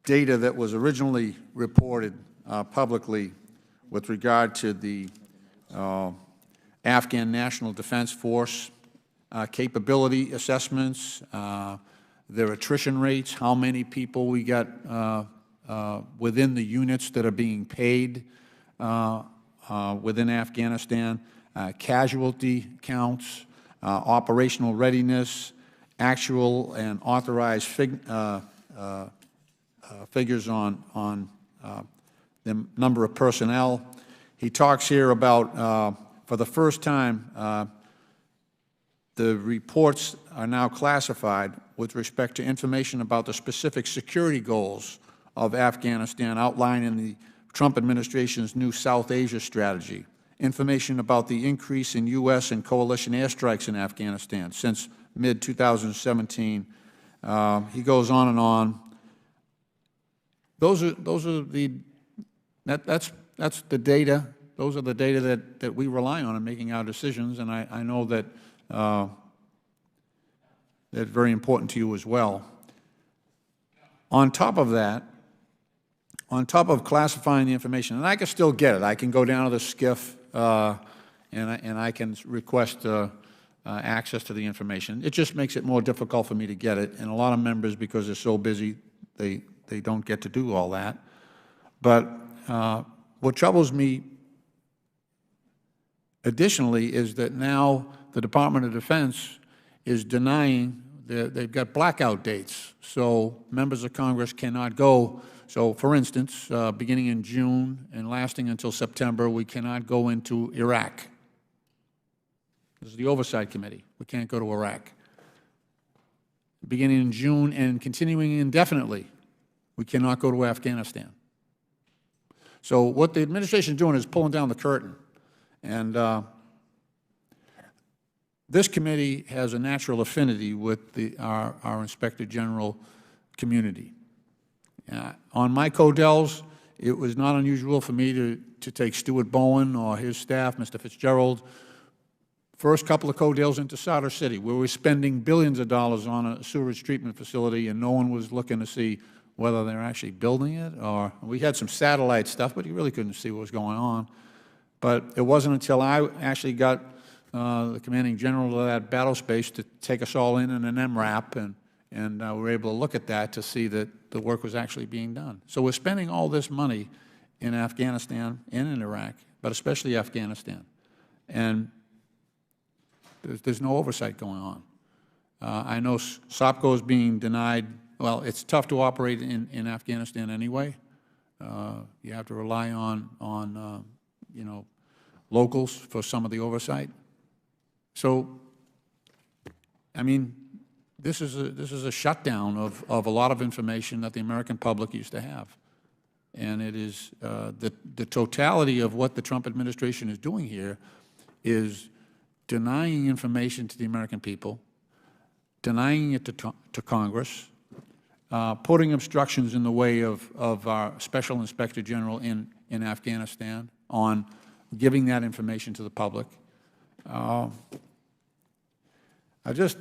data that was originally reported publicly with regard to the Afghan National Defense Force capability assessments, their attrition rates, how many people we got within the units that are being paid within Afghanistan, casualty counts, operational readiness, actual and authorized figures on the number of personnel. He talks here about, for the first time, the reports are now classified with respect to information about the specific security goals of Afghanistan outlined in the Trump administration's new South Asia strategy, information about the increase in U.S. and coalition airstrikes in Afghanistan since mid-2017. He goes on and on. That's the data. Those are the data that we rely on in making our decisions, and I know that that's very important to you as well. On top of that, on top of classifying the information, and I can still get it. I can go down to the SCIF and I can request access to the information. It just makes it more difficult for me to get it, and a lot of members, because they're so busy, they don't get to do all that. But what troubles me additionally is that now the Department of Defense is denying they've got blackout dates, so members of Congress cannot go. So, for instance, beginning in June and lasting until September, we cannot go into Iraq. This is the Oversight Committee. We can't go to Iraq. Beginning in June and continuing indefinitely, we cannot go to Afghanistan. So what the administration is doing is pulling down the curtain. And this committee has a natural affinity with our Inspector General community. On my CODELs, it was not unusual for me to take Stuart Bowen or his staff, Mr. Fitzgerald, first couple of CODELs into Sauder City, where we're spending billions of dollars on a sewage treatment facility, and no one was looking to see whether they're actually building it, or we had some satellite stuff, but you really couldn't see what was going on. But it wasn't until I actually got the commanding general of that battle space to take us all in an MRAP, and we were able to look at that to see that the work was actually being done. So we're spending all this money in Afghanistan and in Iraq, but especially Afghanistan. And there's no oversight going on. I know SOPCO is being denied well, it's tough to operate in Afghanistan anyway. You have to rely on you know, locals for some of the oversight. So, I mean, this is a shutdown of a lot of information that the American public used to have. And it is the totality of what the Trump administration is doing here is denying information to the American people, denying it to Congress, putting obstructions in the way of our Special Inspector General in Afghanistan on giving that information to the public. I just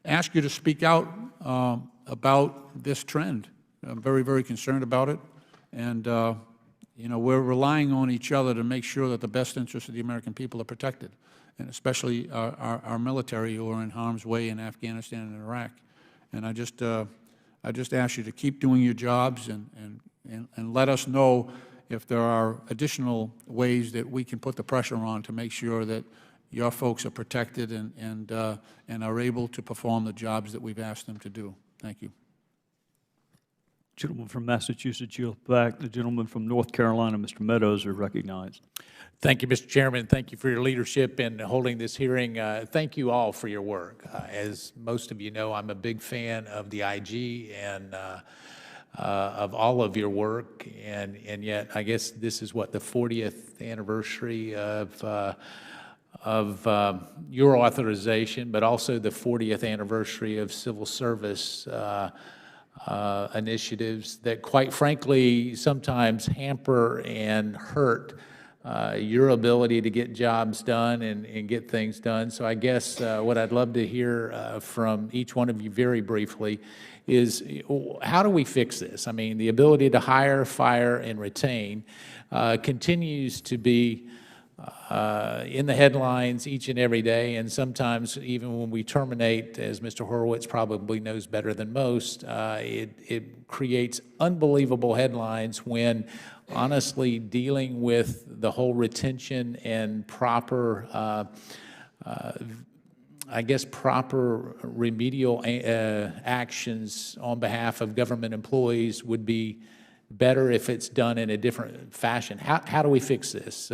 ask you to speak out about this trend. I'm very, very concerned about it, and you know, we're relying on each other to make sure that the best interests of the American people are protected, and especially our military who are in harm's way in Afghanistan and Iraq. And I just ask you to keep doing your jobs and let us know if there are additional ways that we can put the pressure on to make sure that your folks are protected and are able to perform the jobs that we've asked them to do. Thank you. Gentleman from Massachusetts, yield back. The gentleman from North Carolina, Mr. Meadows, are recognized. Thank you, Mr. Chairman. Thank you for your leadership in holding this hearing. Thank you all for your work. As most of you know, I'm a big fan of the IG and of all of your work, and yet I guess this is what, the 40th anniversary of your authorization, but also the 40th anniversary of civil service initiatives that, quite frankly, sometimes hamper and hurt your ability to get jobs done and get things done. So I guess what I'd love to hear from each one of you very briefly is, how do we fix this? I mean, the ability to hire, fire, and retain continues to be in the headlines each and every day, and sometimes even when we terminate, as Mr. Horowitz probably knows better than most, it creates unbelievable headlines when, honestly, dealing with the whole retention and proper, I guess, proper remedial actions on behalf of government employees would be better if it's done in a different fashion. How do we fix this?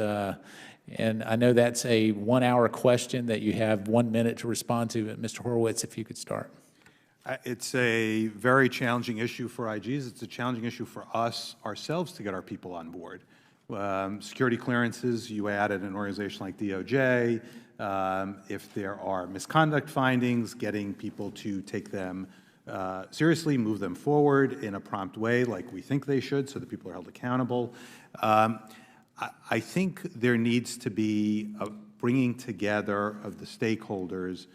And I know that's a 1-hour question that you have 1 minute to respond to. Mr. Horowitz, if you could start. It's a very challenging issue for IGs. It's a challenging issue for us ourselves to get our people on board. Security clearances, you add at an organization like DOJ. If there are misconduct findings, getting people to take them seriously, move them forward in a prompt way like we think they should so that people are held accountable. I think there needs to be a bringing together of the stakeholders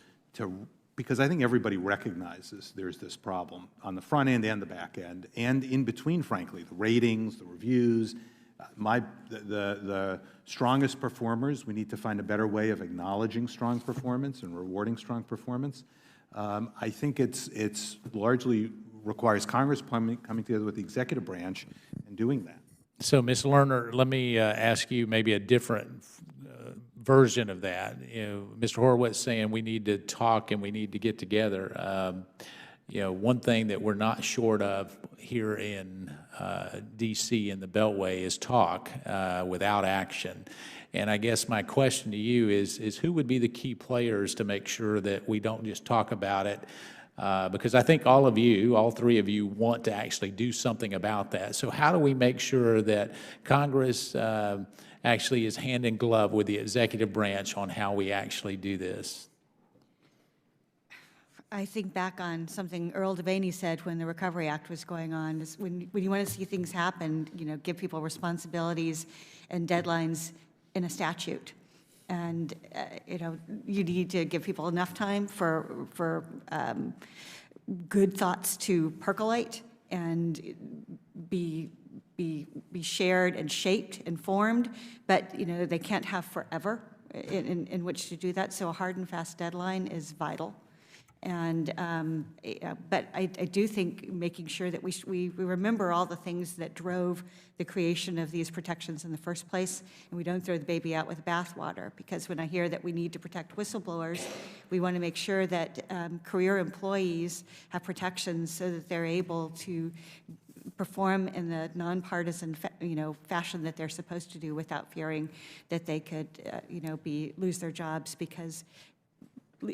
because I think everybody recognizes there's this problem on the front end and the back end, and in between, frankly, the ratings, the reviews. The strongest performers, we need to find a better way of acknowledging strong performance and rewarding strong performance. I think it's largely requires Congress coming together with the executive branch and doing that. So, Ms. Lerner, let me ask you maybe a different version of that. You know, Mr. Horowitz saying we need to talk and we need to get together. You know, one thing that we're not short of here in D.C. in the Beltway is talk without action. And I guess my question to you is who would be the key players to make sure that we don't just talk about it? Because I think all three of you want to actually do something about that. So how do we make sure that Congress actually is hand in glove with the executive branch on how we actually do this? I think back on something Earl Devaney said when the Recovery Act was going on, is when you want to see things happen, you know, give people responsibilities and deadlines in a statute. And, you know, you need to give people enough time for good thoughts to percolate and be shared and shaped and formed, but, you know, they can't have forever in which to do that. So a hard and fast deadline is vital. But I do think making sure that we remember all the things that drove the creation of these protections in the first place, and we don't throw the baby out with the bathwater. Because when I hear that we need to protect whistleblowers, we want to make sure that career employees have protections so that they're able to perform in the nonpartisan, fashion that they're supposed to do without fearing that they could, lose their jobs because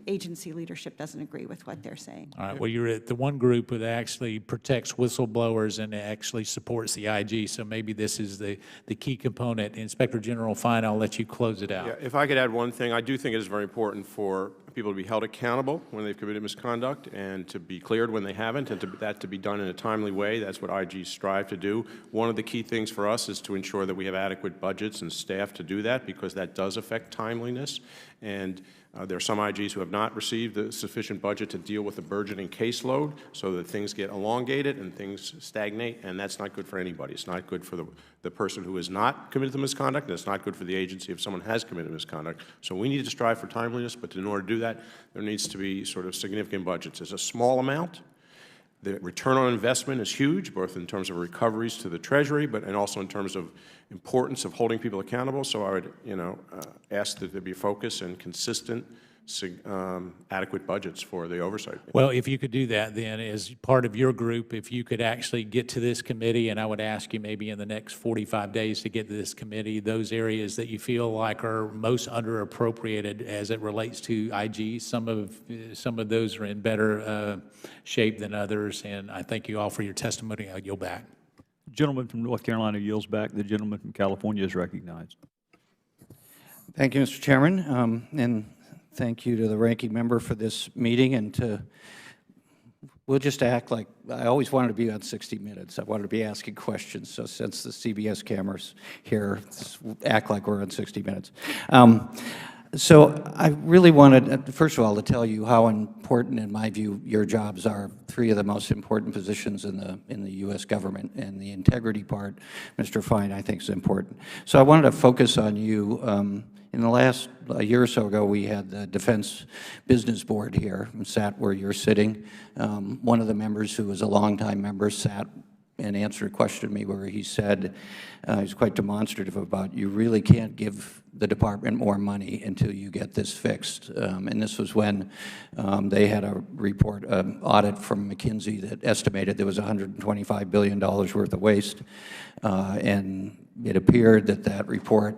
agency leadership doesn't agree with what they're saying. All right, well, you're at the one group that actually protects whistleblowers and actually supports the IG, so maybe this is the key component. Inspector General Fine, I'll let you close it out. Yeah, if I could add one thing, I do think it is very important for people to be held accountable when they've committed misconduct and to be cleared when they haven't, and that to be done in a timely way. That's what IGs strive to do. One of the key things for us is to ensure that we have adequate budgets and staff to do that, because that does affect timeliness. And there are some IGs who have not received the sufficient budget to deal with the burgeoning caseload, so that things get elongated and things stagnate, and that's not good for anybody. It's not good for the person who has not committed the misconduct, and it's not good for the agency if someone has committed misconduct. So we need to strive for timeliness, but in order to do that, there needs to be sort of significant budgets. It's a small amount. The return on investment is huge, both in terms of recoveries to the Treasury, and also in terms of importance of holding people accountable. So I would, ask that there be focus and consistent, adequate budgets for the oversight. Well, if you could do that, then as part of your group, if you could actually get to this committee, and I would ask you maybe in the next 45 days to get to this committee, those areas that you feel like are most underappropriated as it relates to IG. Some of those are in better shape than others, and I thank you all for your testimony. I'll yield back. The gentleman from North Carolina yields back. The gentleman from California is recognized. Thank you, Mr. Chairman, and thank you to the ranking member for this meeting. And we'll just act like, I always wanted to be on 60 Minutes. I wanted to be asking questions. So since the CBS camera's here, act like we're on 60 Minutes. So I really wanted, first of all, to tell you how important, in my view, your jobs are. Three of the most important positions in the U.S. government, and the integrity part, Mr. Fine, I think is important. So I wanted to focus on you. In the last year or so ago, we had the Defense Business Board here and sat where you're sitting. One of the members, who was a longtime member, sat and answered a question to me where he said, he's quite demonstrative about, you really can't give the department more money until you get this fixed. And this was when they had a report, audit from McKinsey that estimated there was $125 billion worth of waste. And it appeared that that report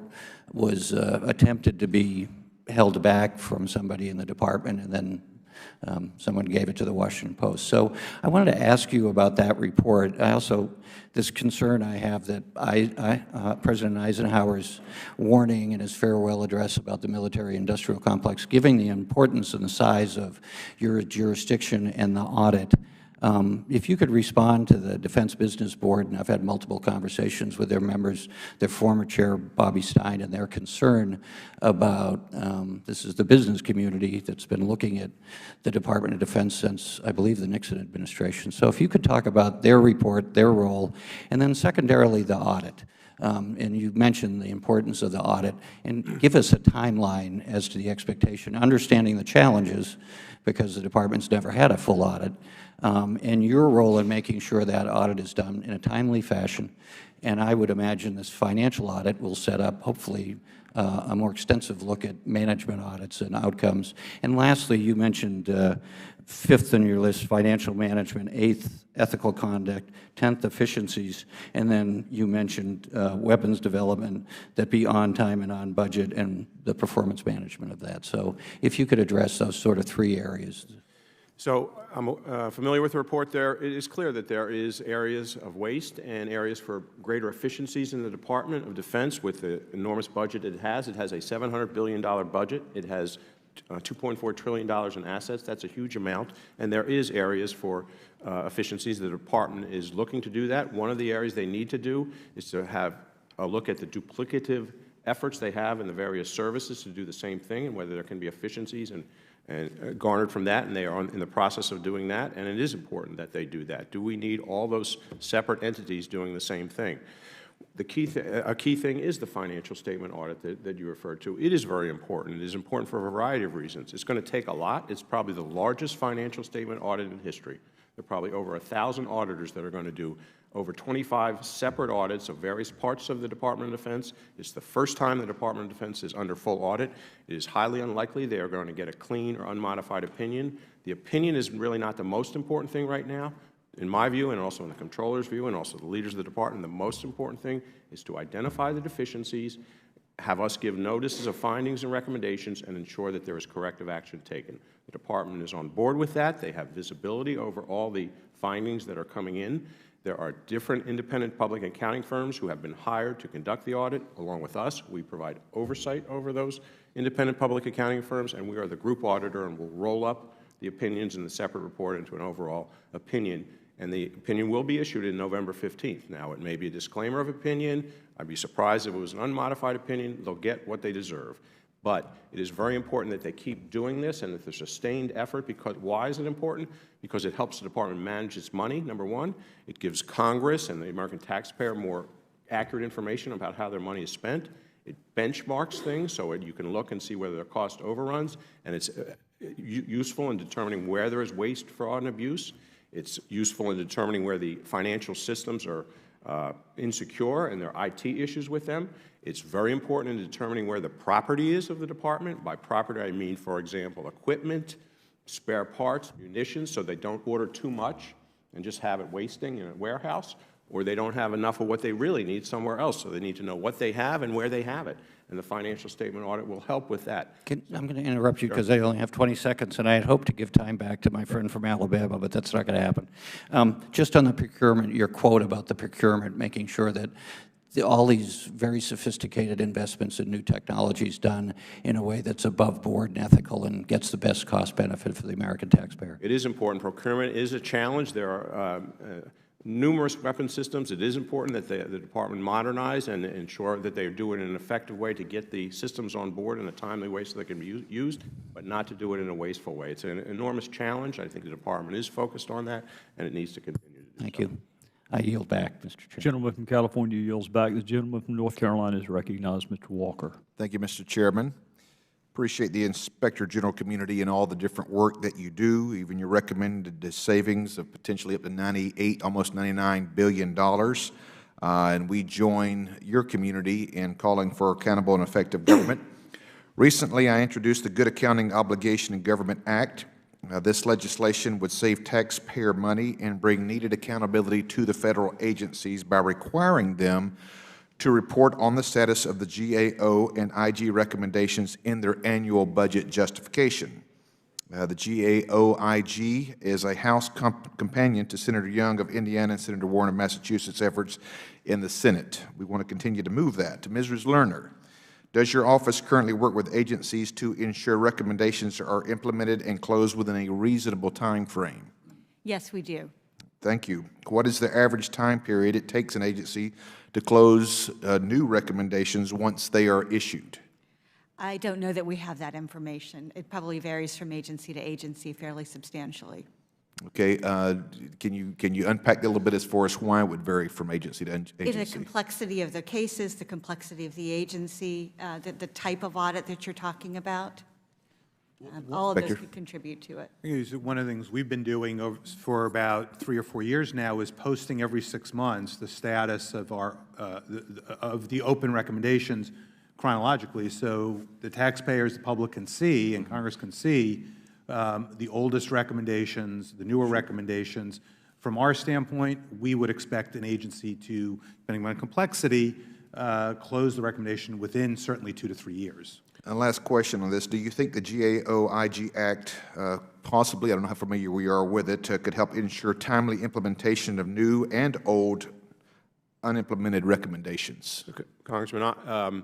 was attempted to be held back from somebody in the department, and then someone gave it to the Washington Post. So I wanted to ask you about that report. I also, this concern I have that President Eisenhower's warning in his farewell address about the military-industrial complex, giving the importance and the size of your jurisdiction and the audit. If you could respond to the Defense Business Board, and I've had multiple conversations with their members, their former chair, Bobby Stein, and their concern about, this is the business community that's been looking at the Department of Defense since, I believe, the Nixon administration. So if you could talk about their report, their role, and then secondarily, the audit. And you mentioned the importance of the audit, and give us a timeline as to the expectation, understanding the challenges, because the department's never had a full audit, and your role in making sure that audit is done in a timely fashion. And I would imagine this financial audit will set up, hopefully, a more extensive look at management audits and outcomes. And lastly, you mentioned fifth on your list, financial management, eighth, ethical conduct, 10th, efficiencies, and then you mentioned weapons development, that be on time and on budget, and the performance management of that. So if you could address those sort of three areas. So I'm familiar with the report there. It is clear that there is areas of waste and areas for greater efficiencies in the Department of Defense with the enormous budget it has. It has a $700 billion budget. It has $2.4 trillion in assets. That's a huge amount. And there is areas for efficiencies. The Department is looking to do that. One of the areas they need to do is to have a look at the duplicative efforts they have in the various services to do the same thing, and whether there can be efficiencies and garnered from that, and they are in the process of doing that, and it is important that they do that. Do we need all those separate entities doing the same thing? a key thing is the financial statement audit that you referred to. It is very important. It is important for a variety of reasons. It's going to take a lot. It's probably the largest financial statement audit in history. There are probably over 1,000 auditors that are going to do over 25 separate audits of various parts of the Department of Defense. It's the first time the Department of Defense is under full audit. It is highly unlikely they are going to get a clean or unmodified opinion. The opinion is really not the most important thing right now. In my view, and also in the Comptroller's view, and also the leaders of the Department, the most important thing is to identify the deficiencies, have us give notices of findings and recommendations, and ensure that there is corrective action taken. The Department is on board with that. They have visibility over all the findings that are coming in. There are different independent public accounting firms who have been hired to conduct the audit along with us. We provide oversight over those independent public accounting firms, and we are the group auditor, and will roll up the opinions in the separate report into an overall opinion. And the opinion will be issued in November 15th. Now, it may be a disclaimer of opinion. I'd be surprised if it was an unmodified opinion. They'll get what they deserve. But it is very important that they keep doing this and that there's sustained effort. Because why is it important? Because it helps the Department manage its money, number one. It gives Congress and the American taxpayer more accurate information about how their money is spent. It benchmarks things so you can look and see whether there are cost overruns. And it's useful in determining where there is waste, fraud, and abuse. It's useful in determining where the financial systems are insecure and there are IT issues with them. It's very important in determining where the property is of the Department. By property, I mean, for example, equipment, spare parts, munitions, so they don't order too much and just have it wasting in a warehouse, or they don't have enough of what they really need somewhere else, so they need to know what they have and where they have it. And the financial statement audit will help with that. I'm going to interrupt you because I only have 20 seconds, and I had hoped to give time back to my friend from Alabama, but that's not going to happen. Just on the procurement, your quote about the procurement, making sure that all these very sophisticated investments in new technologies done in a way that's above board and ethical and gets the best cost benefit for the American taxpayer. It is important. Procurement is a challenge. There are numerous weapon systems. It is important that the Department modernize and ensure that they do it in an effective way to get the systems on board in a timely way so they can be used, but not to do it in a wasteful way. It's an enormous challenge. I think the Department is focused on that, and it needs to continue to do so. Thank you. I yield back, Mr. Chairman. Gentleman from California yields back. The gentleman from North Carolina is recognized, Mr. Walker. Thank you, Mr. Chairman. Appreciate the Inspector General community and all the different work that you do, even your recommended savings of potentially up to $98, almost $99 billion. And we join your community in calling for accountable and effective government. Recently, I introduced the Good Accounting Obligation in Government Act. This legislation would save taxpayer money and bring needed accountability to the federal agencies by requiring them to report on the status of the GAO and IG recommendations in their annual budget justification. The GAO-IG is a House companion to Senator Young of Indiana and Senator Warren of Massachusetts' efforts in the Senate. We want to continue to move that. To Mrs. Lerner, does your office currently work with agencies to ensure recommendations are implemented and closed within a reasonable time frame? Yes, we do. Thank you. What is the average time period it takes an agency to close new recommendations once they are issued? I don't know that we have that information. It probably varies from agency to agency fairly substantially. Okay. Can you unpack that a little bit as far as why it would vary from agency to agency? In the complexity of the cases, the complexity of the agency, the type of audit that you're talking about. All of those could contribute to it. One of the things we've been doing for about 3 or 4 years now is posting every 6 months the status of our of the open recommendations chronologically, so the taxpayers, the public can see, and Congress can see the oldest recommendations, the newer recommendations. From our standpoint, we would expect an agency to, depending on complexity, close the recommendation within certainly 2 to 3 years. And last question on this. Do you think the GAO-IG Act, possibly, I don't know how familiar we are with it, could help ensure timely implementation of new and old unimplemented recommendations? Okay. Congressman,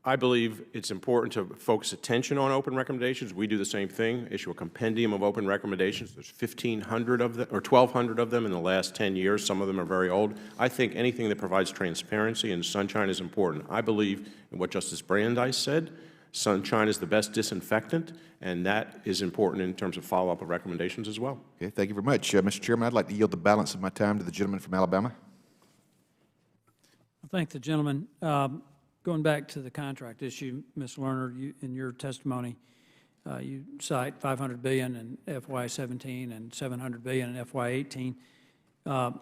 I believe it's important to focus attention on open recommendations. We do the same thing, issue a compendium of open recommendations. There's 1,500 of them, or 1,200 of them in the last 10 years. Some of them are very old. I think anything that provides transparency and sunshine is important. I believe in what Justice Brandeis said. Sunshine is the best disinfectant, and that is important in terms of follow-up of recommendations as well. Okay, thank you very much. Mr. Chairman, I'd like to yield the balance of my time to the gentleman from Alabama. Thank the gentleman. Going back to the contract issue, Ms. Lerner, in your testimony, you cite $500 billion in FY17 and $700 billion in FY18.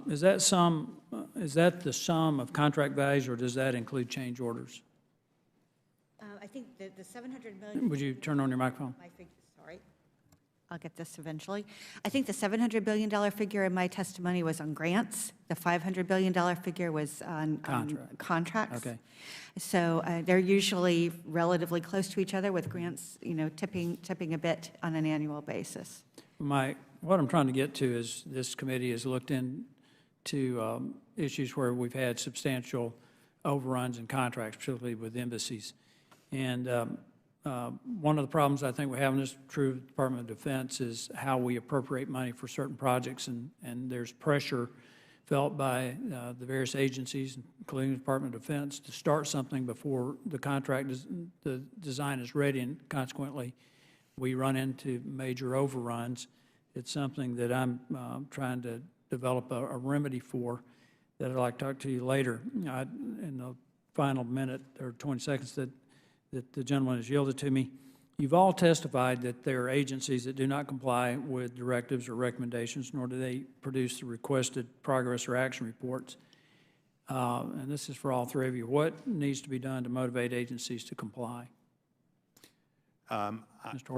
Is that the sum of contract values, or does that include change orders? I think the $700 million. Would you turn on your microphone? Sorry. I'll get this eventually. I think the $700 billion figure in my testimony was on grants. The $500 billion figure was on contracts. Okay. So they're usually relatively close to each other, with grants, tipping a bit on an annual basis. What I'm trying to get to is this committee has looked into issues where we've had substantial overruns in contracts, particularly with embassies. And one of the problems I think we have in this true Department of Defense is how we appropriate money for certain projects, and there's pressure felt by the various agencies, including the Department of Defense, to start something before the design is ready, and consequently we run into major overruns. It's something that I'm trying to develop a remedy for that I'd like to talk to you later. In the final minute or 20 seconds that the gentleman has yielded to me, you've all testified that there are agencies that do not comply with directives or recommendations, nor do they produce the requested progress or action reports. And this is for all three of you. What needs to be done to motivate agencies to comply? From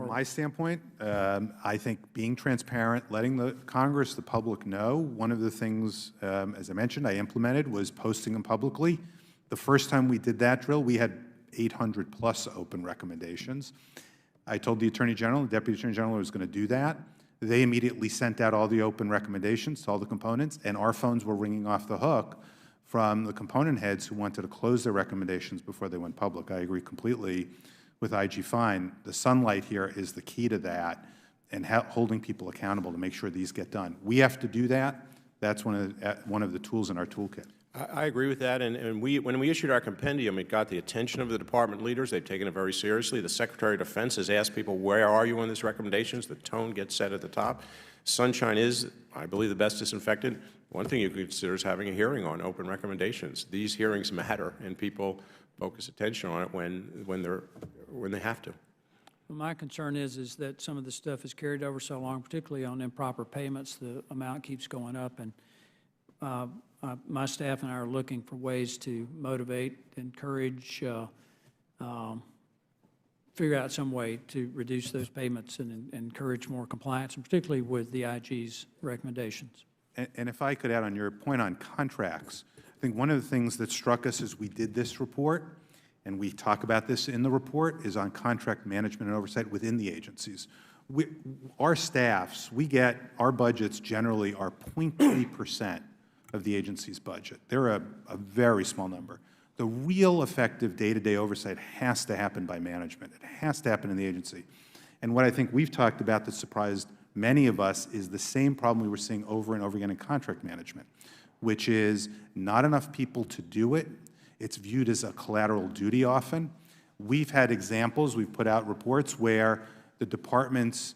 my standpoint, I think being transparent, letting the Congress, the public know. One of the things, as I mentioned, I implemented was posting them publicly. The first time we did that drill, we had 800 plus open recommendations. I told the Attorney General, the Deputy Attorney General, I was going to do that. They immediately sent out all the open recommendations to all the components, and our phones were ringing off the hook from the component heads who wanted to close their recommendations before they went public. I agree completely with IG Fine. The sunlight here is the key to that, and holding people accountable to make sure these get done. We have to do that. That's one of the tools in our toolkit. I agree with that, and when we issued our compendium, it got the attention of the department leaders. They've taken it very seriously. The Secretary of Defense has asked people, where are you on these recommendations? The tone gets set at the top. Sunshine is, I believe, the best disinfectant. One thing you could consider is having a hearing on open recommendations. These hearings matter, and people focus attention on it when they have to. Well, my concern is that some of the stuff is carried over so long, particularly on improper payments. The amount keeps going up, and my staff and I are looking for ways to motivate, encourage, figure out some way to reduce those payments and encourage more compliance, and particularly with the IG's recommendations. And if I could add on your point on contracts, I think one of the things that struck us as we did this report, and we talk about this in the report, is on contract management and oversight within the agencies. Our staffs, our budgets generally are 0.3% of the agency's budget. They're a very small number. The real effective day-to-day oversight has to happen by management. It has to happen in the agency. And what I think we've talked about that surprised many of us is the same problem we were seeing over and over again in contract management, which is not enough people to do it. It's viewed as a collateral duty often. We've had examples, we've put out reports where the department's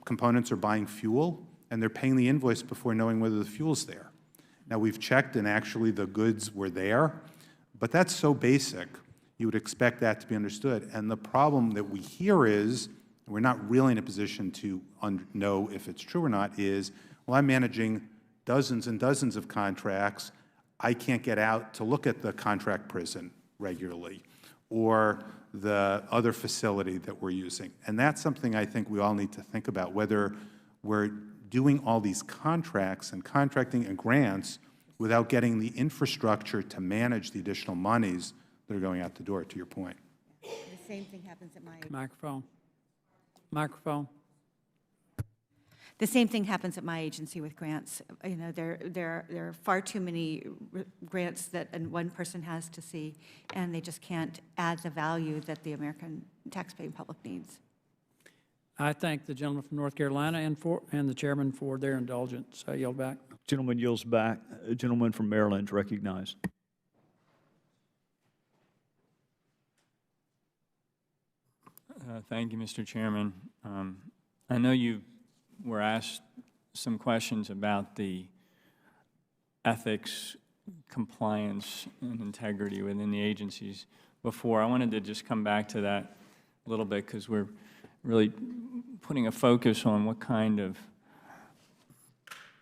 components are buying fuel, and they're paying the invoice before knowing whether the fuel's there. Now, we've checked, and actually the goods were there, but that's so basic, you would expect that to be understood. And the problem that we hear is, we're not really in a position to know if it's true or not, is, well, I'm managing dozens and dozens of contracts. I can't get out to look at the contract prison regularly or the other facility that we're using. And that's something I think we all need to think about, whether we're doing all these contracts and contracting and grants without getting the infrastructure to manage the additional monies that are going out the door, to your point. The same thing happens at my... Microphone. Microphone. The same thing happens at my agency with grants. You know, there are far too many grants that one person has to see, and they just can't add the value that the American taxpaying public needs. I thank the gentleman from North Carolina and the chairman for their indulgence. I yield back. Gentleman yields back. A gentleman from Maryland is recognized. Thank you, Mr. Chairman. I know you were asked some questions about the ethics compliance and integrity within the agencies before. I wanted to just come back to that a little bit because we're really putting a focus on what kind of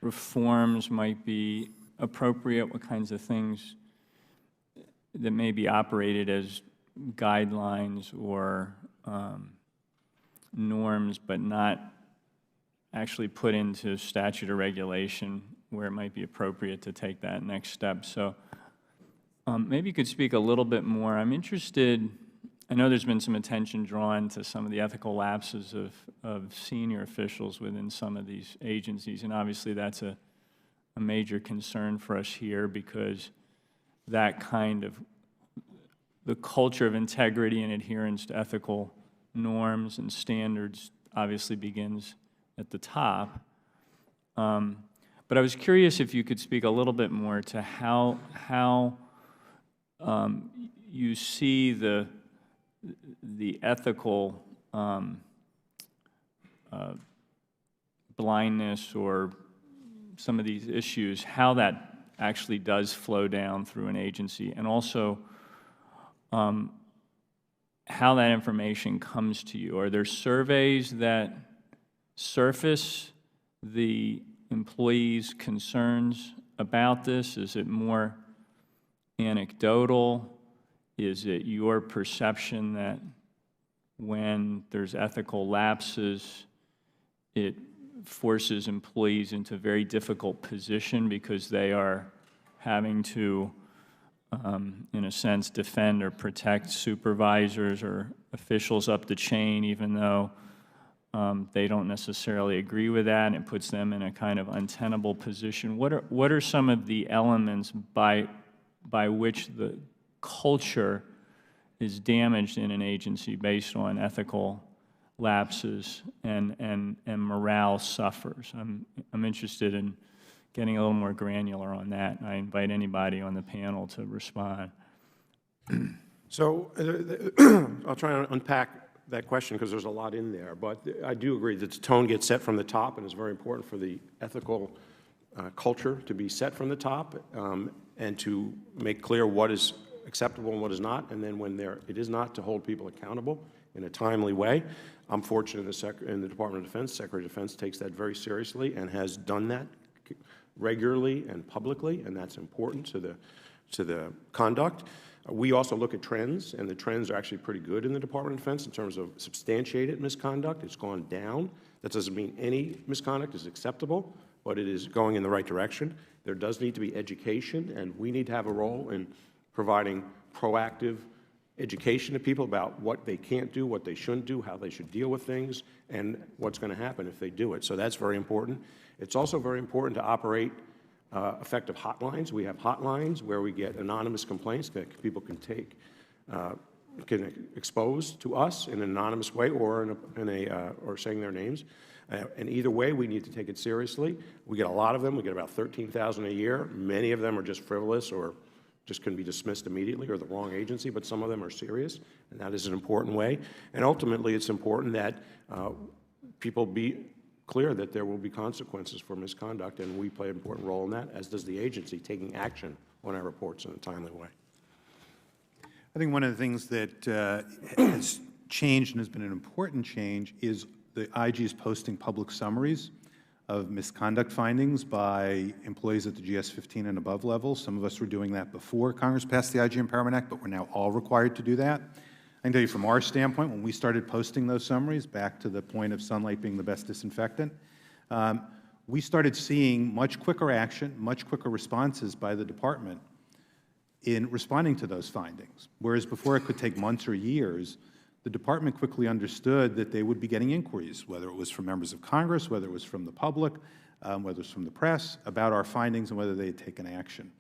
reforms might be appropriate, what kinds of things that may be operated as guidelines or norms, but not actually put into statute or regulation where it might be appropriate to take that next step. So maybe you could speak a little bit more. I'm interested, I know there's been some attention drawn to some of the ethical lapses of senior officials within some of these agencies, and obviously that's a major concern for us here because that kind of, the culture of integrity and adherence to ethical norms and standards obviously begins at the top. But I was curious if you could speak a little bit more to how you see the ethical blindness or some of these issues, how that actually does flow down through an agency, and also how that information comes to you. Are there surveys that surface the employees' concerns about this? Is it more anecdotal? Is it your perception that when there's ethical lapses, it forces employees into a very difficult position because they are having to, in a sense, defend or protect supervisors or officials up the chain, even though they don't necessarily agree with that, and it puts them in a kind of untenable position? What are some of the elements by which the culture is damaged in an agency based on ethical lapses and morale suffers? I'm interested in getting a little more granular on that. I invite anybody on the panel to respond. So I'll try to unpack that question because there's a lot in there, but I do agree that the tone gets set from the top, and it's very important for the ethical culture to be set from the top and to make clear what is acceptable and what is not, and then when it is not, to hold people accountable in a timely way. I'm fortunate in the Department of Defense, Secretary of Defense takes that very seriously and has done that regularly and publicly, and that's important to the conduct. We also look at trends, and the trends are actually pretty good in the Department of Defense in terms of substantiated misconduct. It's gone down. That doesn't mean any misconduct is acceptable, but it is going in the right direction. There does need to be education, and we need to have a role in providing proactive education to people about what they can't do, what they shouldn't do, how they should deal with things, and what's going to happen if they do it. So that's very important. It's also very important to operate effective hotlines. We have hotlines where we get anonymous complaints that people can expose to us in an anonymous way or or saying their names. And either way, we need to take it seriously. We get a lot of them. We get about 13,000 a year. Many of them are just frivolous or just can be dismissed immediately or the wrong agency, but some of them are serious, and that is an important way. And ultimately, it's important that people be clear that there will be consequences for misconduct, and we play an important role in that, as does the agency, taking action on our reports in a timely way. I think one of the things that has changed and has been an important change is the IG's posting public summaries of misconduct findings by employees at the GS-15 and above levels. Some of us were doing that before Congress passed the IG Empowerment Act, but we're now all required to do that. I can tell you from our standpoint, when we started posting those summaries, back to the point of sunlight being the best disinfectant, we started seeing much quicker action, much quicker responses by the department in responding to those findings. Whereas before it could take months or years, the department quickly understood that they would be getting inquiries, whether it was from members of Congress, whether it was from the public, whether it was from the press, about our findings and whether they had taken action.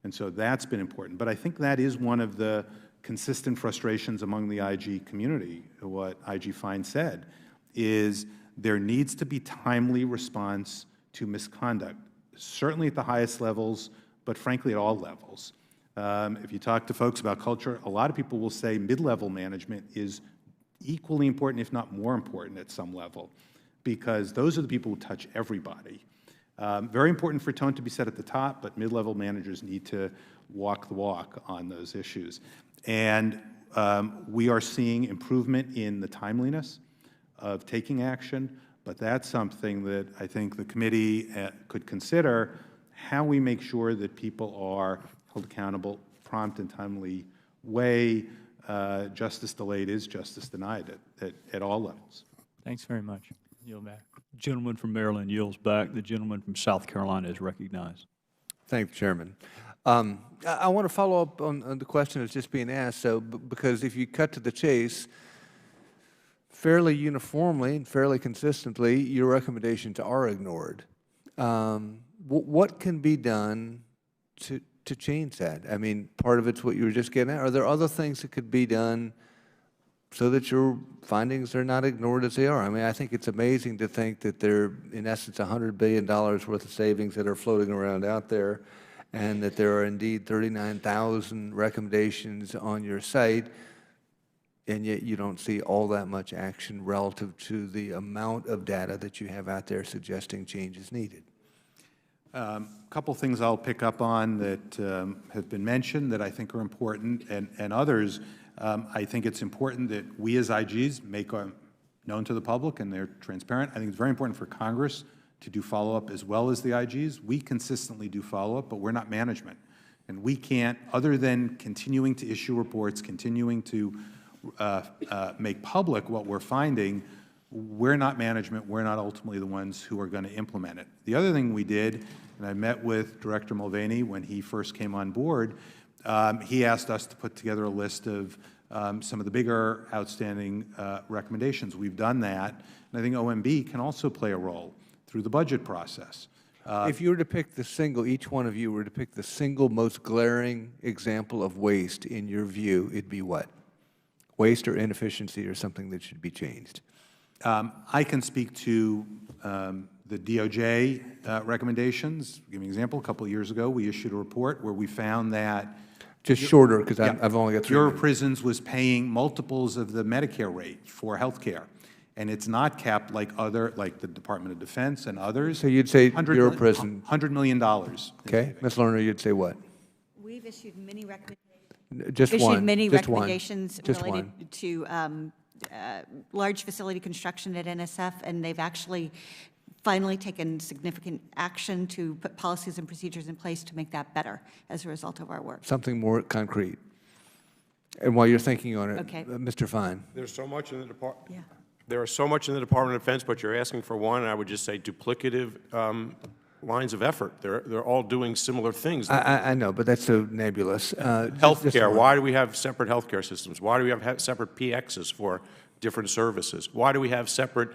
And so that's been important. But I think that is one of the consistent frustrations among the IG community. What IG Fine said is there needs to be timely response to misconduct, certainly at the highest levels, but frankly at all levels. If you talk to folks about culture, a lot of people will say mid-level management is equally important, if not more important at some level, because those are the people who touch everybody. Very important for tone to be set at the top, but mid-level managers need to walk the walk on those issues. And we are seeing improvement in the timeliness of taking action, but that's something that I think the committee could consider, how we make sure that people are held accountable, prompt and timely way. Justice delayed is justice denied at all levels. Thanks very much. Yield back. Gentleman from Maryland yields back. The gentleman from South Carolina is recognized. Thank you, Chairman. I want to follow up on the question that's just being asked. So, because if you cut to the chase, fairly uniformly and fairly consistently, your recommendations are ignored. What can be done to change that? I mean, part of it's what you were just getting at. Are there other things that could be done so that your findings are not ignored as they are? I mean, I think it's amazing to think that there are, in essence, $100 billion worth of savings that are floating around out there, and that there are indeed 39,000 recommendations on your site, and yet you don't see all that much action relative to the amount of data that you have out there suggesting change is needed. A couple things I'll pick up on that have been mentioned that I think are important, and others. I think it's important that we as IGs make known to the public and they're transparent. I think it's very important for Congress to do follow-up as well as the IGs. We consistently do follow-up, but we're not management. And we can't, other than continuing to issue reports, continuing to make public what we're finding, we're not management. We're not ultimately the ones who are going to implement it. The other thing we did, and I met with Director Mulvaney when he first came on board, he asked us to put together a list of some of the bigger outstanding recommendations. We've done that, and I think OMB can also play a role through the budget process. If you were to pick the single, each one of you were to pick the single most glaring example of waste in your view, it'd be what? Waste or inefficiency or something that should be changed? I can speak to the DOJ recommendations. Give me an example. A couple of years ago, we issued a report where we found that just shorter, because I've only got 3 Bureau minutes. of Prisons was paying multiples of the Medicare rate for health care. And it's not capped like the Department of Defense and others. So you'd say Bureau of Prisons. $100 million. Okay. Ms. Lerner, you'd say what? We've issued many recommendations. Just one. Issued many Just one. recommendations Just related one. to large facility construction at NSF, and they've actually finally taken significant action to put policies and procedures in place to make that better as a result of our work. Something more concrete. And while you're thinking on it, Okay. Mr. Fine. There's so much in the department. Yeah. There is so much in the Department of Defense, but you're asking for one, and I would just say duplicative lines of effort. They're all doing similar things. I know, but that's so nebulous. Healthcare. Why do we have separate healthcare systems? Why do we have separate PXs for different services? Why do we have separate,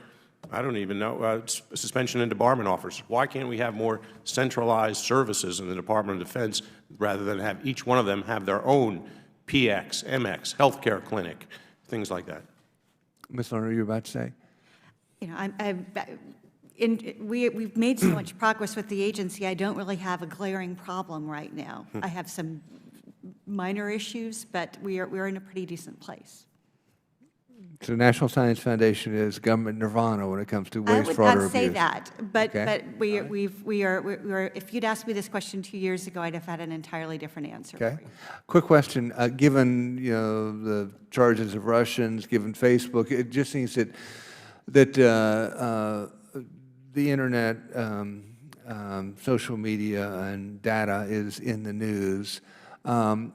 I don't even know, suspension and debarment offers? Why can't we have more centralized services in the Department of Defense rather than have each one of them have their own PX, MX, healthcare clinic, things like that? Ms. Lerner, you were about to say? You know, we've made so much progress with the agency, I don't really have a glaring problem right now. I have some minor issues, but we're in a pretty decent place. So the National Science Foundation is government nirvana when it comes to I waste, would fraud, or not abuse. say that, but Okay. we are. If you'd asked me this question 2 years ago, I'd have had an entirely different answer. Okay. Quick question. Given the charges of Russians, given Facebook, it just seems that the internet, social media, and data is in the news.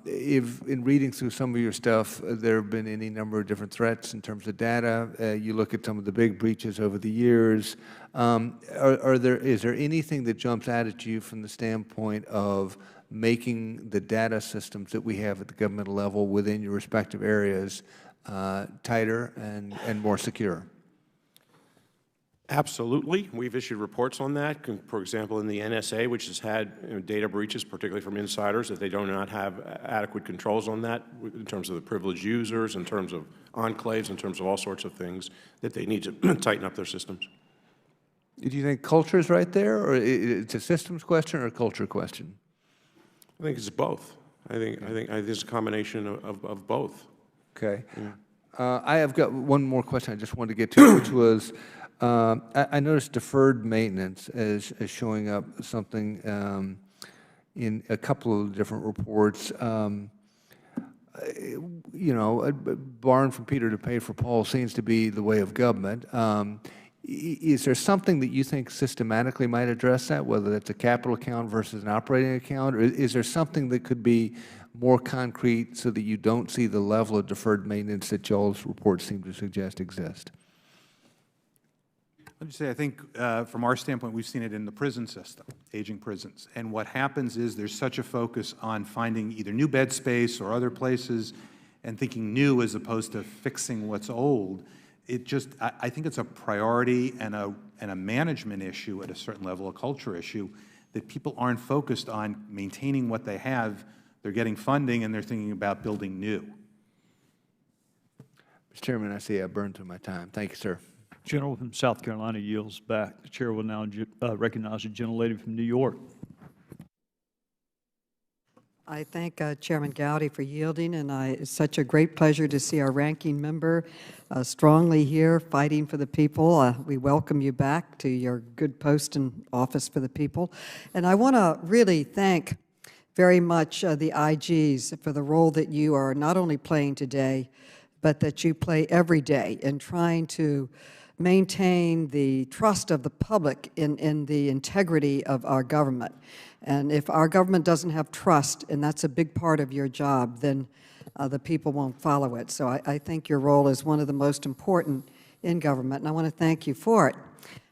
If in reading through some of your stuff, there have been any number of different threats in terms of data. You look at some of the big breaches over the years. Is there anything that jumps out at you from the standpoint of making the data systems that we have at the governmental level within your respective areas tighter and more secure? Absolutely. We've issued reports on that. For example, in the NSA, which has had data breaches, particularly from insiders, that they do not have adequate controls on that in terms of the privileged users, in terms of enclaves, in terms of all sorts of things, that they need to tighten up their systems. Do you think culture is right there, or it's a systems question or a culture question? I think it's both. I think it's a combination of both. Okay. I have got one more question I just wanted to get to, which was, I noticed deferred maintenance as showing up something in a couple of different reports. You know, borrowing from Peter to pay for Paul seems to be the way of government. Is there something that you think systematically might address that, whether that's a capital account versus an operating account? Or is there something that could be more concrete so that you don't see the level of deferred maintenance that y'all's reports seem to suggest exist? Let me say, I think from our standpoint, we've seen it in the prison system, aging prisons. And what happens is there's such a focus on finding either new bed space or other places and thinking new as opposed to fixing what's old. It just, I think it's a priority and a management issue at a certain level, a culture issue, that people aren't focused on maintaining what they have. They're getting funding and they're thinking about building new. Mr. Chairman, I see I've burned through my time. Thank you, sir. General from South Carolina yields back. The chair will now recognize the gentlelady from New York. I thank Chairman Gowdy for yielding, and it's such a great pleasure to see our ranking member strongly here fighting for the people. We welcome you back to your good post in office for the people. And I want to really thank very much the IGs for the role that you are not only playing today, but that you play every day in trying to maintain the trust of the public in the integrity of our government. And if our government doesn't have trust, and that's a big part of your job, then the people won't follow it. So I think your role is one of the most important in government, and I want to thank you for it.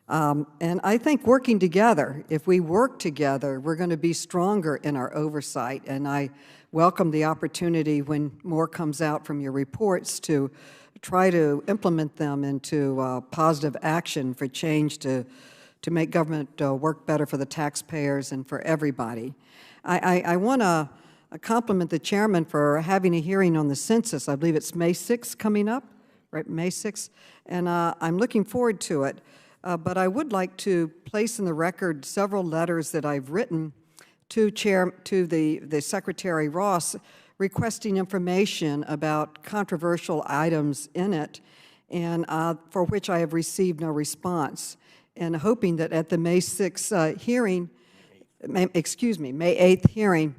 And I think working together, if we work together, we're going to be stronger in our oversight. And I welcome the opportunity when more comes out from your reports to try to implement them into positive action for change to make government work better for the taxpayers and for everybody. I want to compliment the chairman for having a hearing on the census. I believe it's May 6th coming up, right, May 6th, and I'm looking forward to it. But I would like to place in the record several letters that I've written to the Secretary Ross requesting information about controversial items in it, and for which I have received no response. And hoping that at the May 6th hearing, May 8th hearing,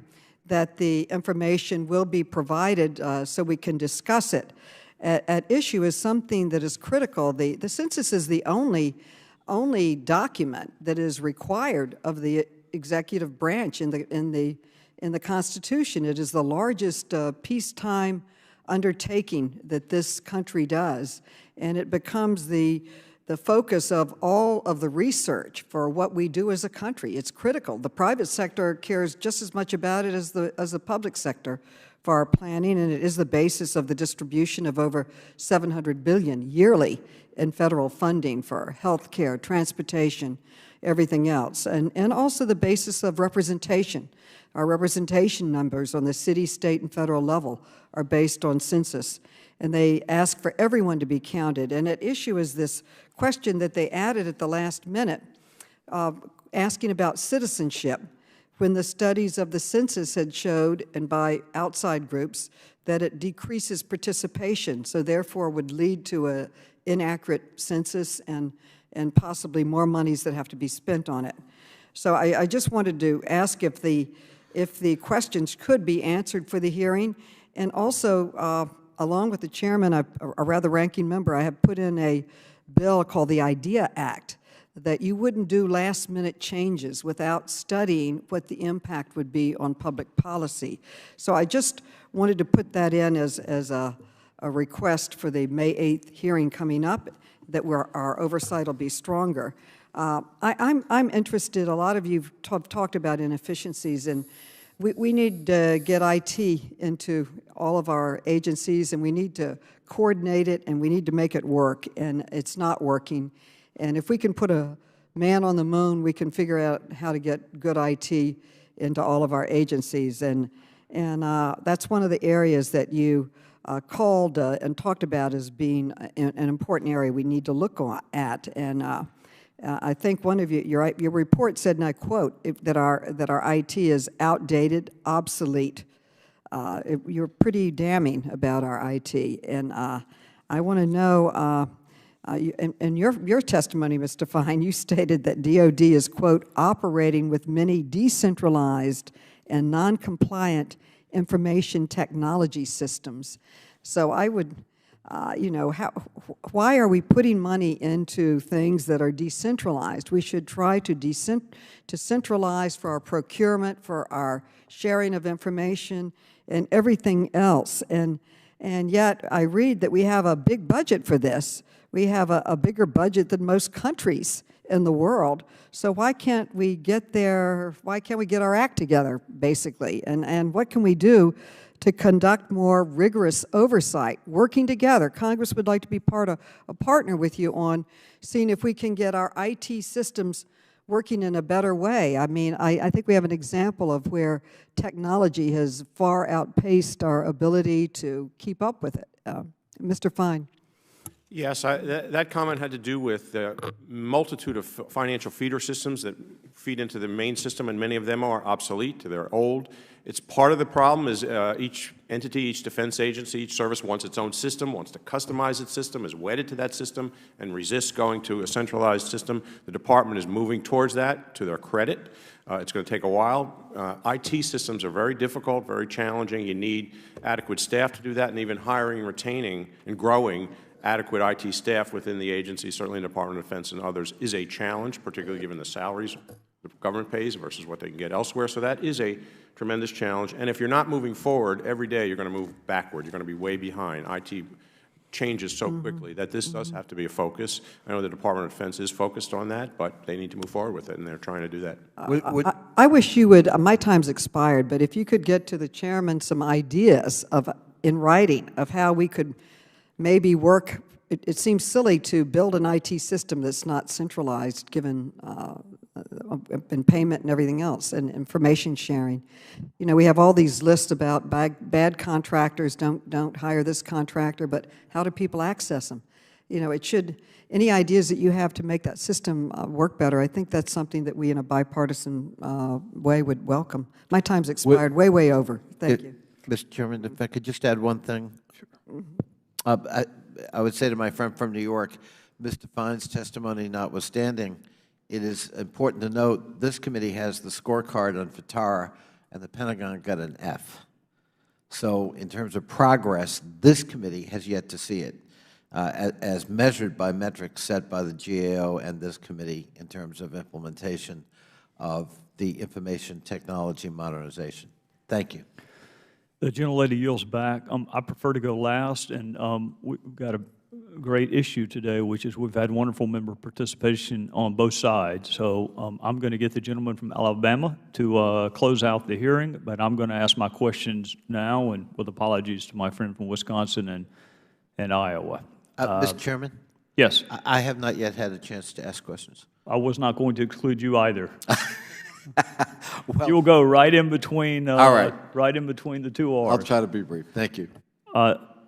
that the information will be provided so we can discuss it. At issue is something that is critical. The census is the only document that is required of the executive branch in the Constitution. It is the largest peacetime undertaking that this country does, and it becomes the focus of all of the research for what we do as a country. It's critical. The private sector cares just as much about it as the public sector for our planning, and it is the basis of the distribution of over $700 billion yearly in federal funding for health care, transportation, everything else, and also the basis of representation. Our representation numbers on the city, state, and federal level are based on census, and they ask for everyone to be counted. And at issue is this question that they added at the last minute, asking about citizenship, when the studies of the census had showed, and by outside groups, that it decreases participation, so therefore would lead to an inaccurate census and possibly more monies that have to be spent on it. So I just wanted to ask if the questions could be answered for the hearing, and also along with the chairman, or rather ranking member, I have put in a bill called the IDEA Act, that you wouldn't do last-minute changes without studying what the impact would be on public policy. So I just wanted to put that in as a request for the May 8th hearing coming up, that our oversight will be stronger. I'm interested, a lot of you have talked about inefficiencies, and we need to get IT into all of our agencies, and we need to coordinate it, and we need to make it work, and it's not working. And if we can put a man on the moon, we can figure out how to get good IT into all of our agencies. And that's one of the areas that you called and talked about as being an important area we need to look at. And I think one of your report said, and I quote, that our IT is outdated, obsolete. You're pretty damning about our IT. And I want to know In your testimony, Mr. Fine, you stated that DOD is, quote, operating with many decentralized and non-compliant information technology systems. So I would, why are we putting money into things that are decentralized? We should try to centralize for our procurement, for our sharing of information, and everything else. And yet I read that we have a big budget for this. We have a bigger budget than most countries in the world. So why can't we get there? Why can't we get our act together, basically? And what can we do to conduct more rigorous oversight, working together? Congress would like to be a partner with you on seeing if we can get our IT systems working in a better way. I mean, I think we have an example of where technology has far outpaced our ability to keep up with it. Mr. Fine. Yes, that comment had to do with the multitude of financial feeder systems that feed into the main system, and many of them are obsolete, they're old. It's part of the problem is each entity, each defense agency, each service wants its own system, wants to customize its system, is wedded to that system, and resists going to a centralized system. The Department is moving towards that, to their credit. It's going to take a while. IT systems are very difficult, very challenging. You need adequate staff to do that, and even hiring, retaining, and growing adequate IT staff within the agency, certainly in the Department of Defense and others, is a challenge, particularly given the salaries the government pays versus what they can get elsewhere. So that is a tremendous challenge. And if you're not moving forward every day, you're going to move backward. You're going to be way behind. IT changes so quickly that this does have to be a focus. I know the Department of Defense is focused on that, but they need to move forward with it, and they're trying to do that. I wish you would, my time's expired, but if you could get to the chairman some ideas in writing of how we could maybe work. It seems silly to build an IT system that's not centralized, given in payment and everything else, and information sharing. You know, we have all these lists about bad contractors, don't hire this contractor, but how do people access them? You know, it should, any ideas that you have to make that system work better, I think that's something that we in a bipartisan way would welcome. My time's expired, way over. Thank you. Mr. Chairman, if I could just add one thing. Sure. I would say to my friend from New York, Mr. Fine's testimony notwithstanding, it is important to note this committee has the scorecard on FTARA, and the Pentagon got an F. So in terms of progress, this committee has yet to see it, as measured by metrics set by the GAO and this committee in terms of implementation of the information technology modernization. Thank you. The gentlelady yields back. I prefer to go last, and we've got a great issue today, which is we've had wonderful member participation on both sides. So I'm going to get the gentleman from Alabama to close out the hearing, but I'm going to ask my questions now, and with apologies to my friend from Wisconsin and Iowa. Mr. Chairman? Yes. I have not yet had a chance to ask questions. I was not going to exclude you either. Well, you'll go right in between. All right. Right in between the two R's. I'll try to be brief. Thank you.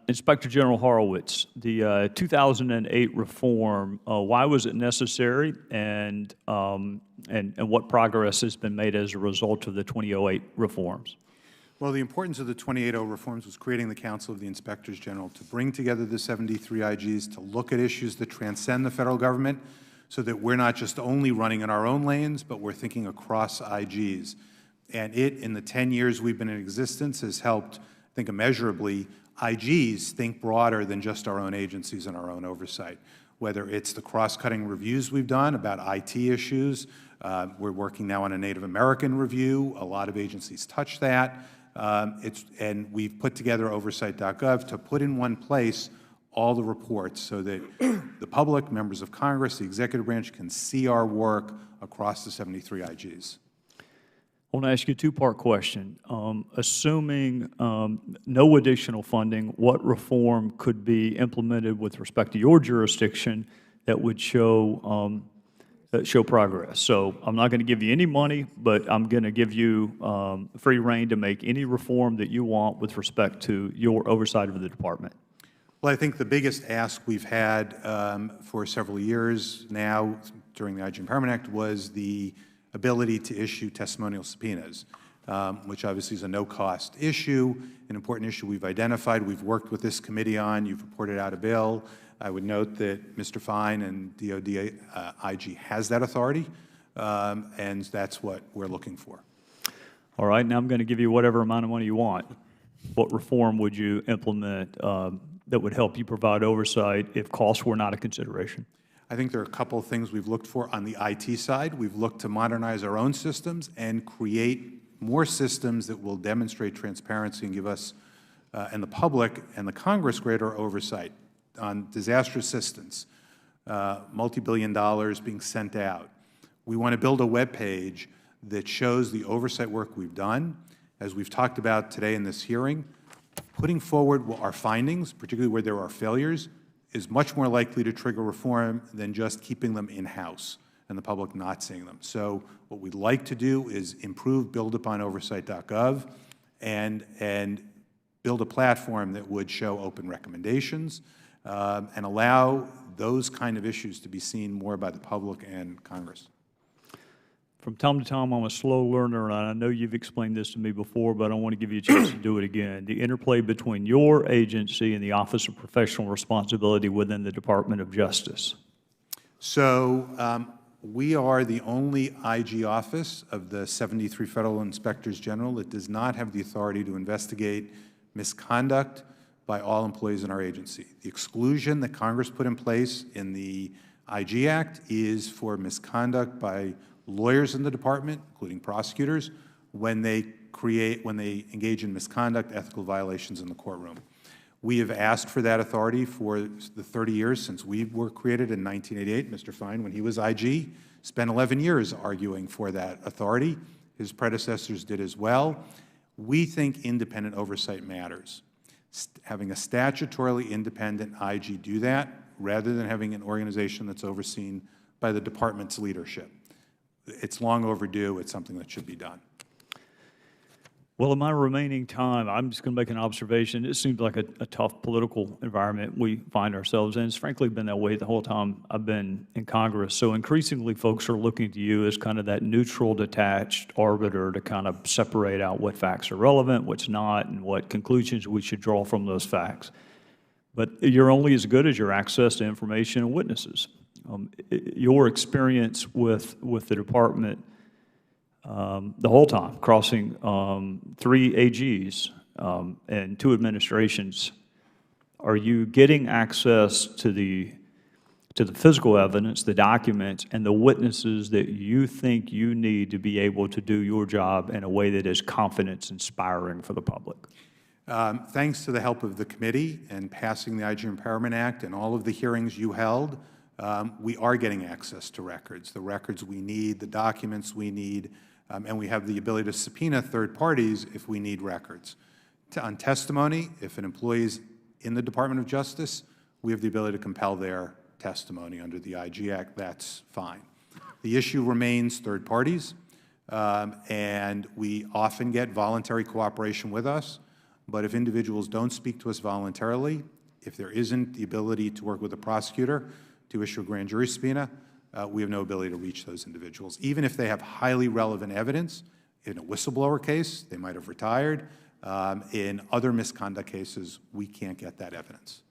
Inspector General Horowitz, the 2008 reform. Why was it necessary, and what progress has been made as a result of the 2008 reforms? Well, the importance of the 2080 reforms was creating the Council of the Inspectors General to bring together the 73 IGs to look at issues that transcend the federal government, so that we're not just only running in our own lanes, but we're thinking across IGs. And it, in the 10 years we've been in existence, has helped, I think, immeasurably IGs think broader than just our own agencies and our own oversight. Whether it's the cross-cutting reviews we've done about IT issues, we're working now on a Native American review. A lot of agencies touch that. And we've put together Oversight.gov to put in one place all the reports so that the public, members of Congress, the executive branch can see our work across the 73 IGs. I want to ask you a two-part question. Assuming no additional funding, what reform could be implemented with respect to your jurisdiction that would show progress? So I'm not going to give you any money, but I'm going to give you free rein to make any reform that you want with respect to your oversight of the department. Well, I think the biggest ask we've had for several years now during the IG Empowerment Act was the ability to issue testimonial subpoenas. which obviously is a no-cost issue, an important issue we've identified, we've worked with this committee on. You've reported out a bill. I would note that Mr. Fine and DOD IG has that authority, and that's what we're looking for. All right, now I'm going to give you whatever amount of money you want. What reform would you implement that would help you provide oversight if costs were not a consideration? I think there are a couple of things we've looked for on the IT side. We've looked to modernize our own systems and create more systems that will demonstrate transparency and give us and the public and the Congress greater oversight on disaster assistance, multi-billion dollars being sent out. We want to build a web page that shows the oversight work we've done. As we've talked about today in this hearing, putting forward our findings, particularly where there are failures, is much more likely to trigger reform than just keeping them in-house and the public not seeing them. So what we'd like to do is improve builduponoversight.gov and build a platform that would show open recommendations and allow those kind of issues to be seen more by the public and Congress. From time to time, I'm a slow learner, and I know you've explained this to me before, but I want to give you a chance to do it again. The interplay between your agency and the Office of Professional Responsibility within the Department of Justice. So we are the only IG office of the 73 federal inspectors general that does not have the authority to investigate misconduct by all employees in our agency. The exclusion that Congress put in place in the IG Act is for misconduct by lawyers in the department, including prosecutors, when they engage in misconduct, ethical violations in the courtroom. We have asked for that authority for the 30 years since we were created in 1988. Mr. Fine, when he was IG, spent 11 years arguing for that authority. His predecessors did as well. We think independent oversight matters. Having a statutorily independent IG do that, rather than having an organization that's overseen by the department's leadership. It's long overdue. It's something that should be done. Well, in my remaining time, I'm just going to make an observation. It seems like a tough political environment we find ourselves in. It's frankly been that way the whole time I've been in Congress. So increasingly, folks are looking to you as kind of that neutral, detached arbiter to kind of separate out what facts are relevant, what's not, and what conclusions we should draw from those facts. But you're only as good as your access to information and witnesses. Your experience with the department the whole time, crossing 3 AGs and 2 administrations, are you getting access to the physical evidence, the documents, and the witnesses that you think you need to be able to do your job in a way that is confidence-inspiring for the public? Thanks to the help of the committee and passing the IG Empowerment Act and all of the hearings you held, we are getting access to records, the records we need, the documents we need, and we have the ability to subpoena third parties if we need records. On testimony, if an employee is in the Department of Justice, we have the ability to compel their testimony under the IG Act. That's fine. The issue remains third parties, and we often get voluntary cooperation with us, but if individuals don't speak to us voluntarily, if there isn't the ability to work with a prosecutor to issue a grand jury subpoena, we have no ability to reach those individuals. Even if they have highly relevant evidence, in a whistleblower case, they might have retired. In other misconduct cases, we can't get that evidence.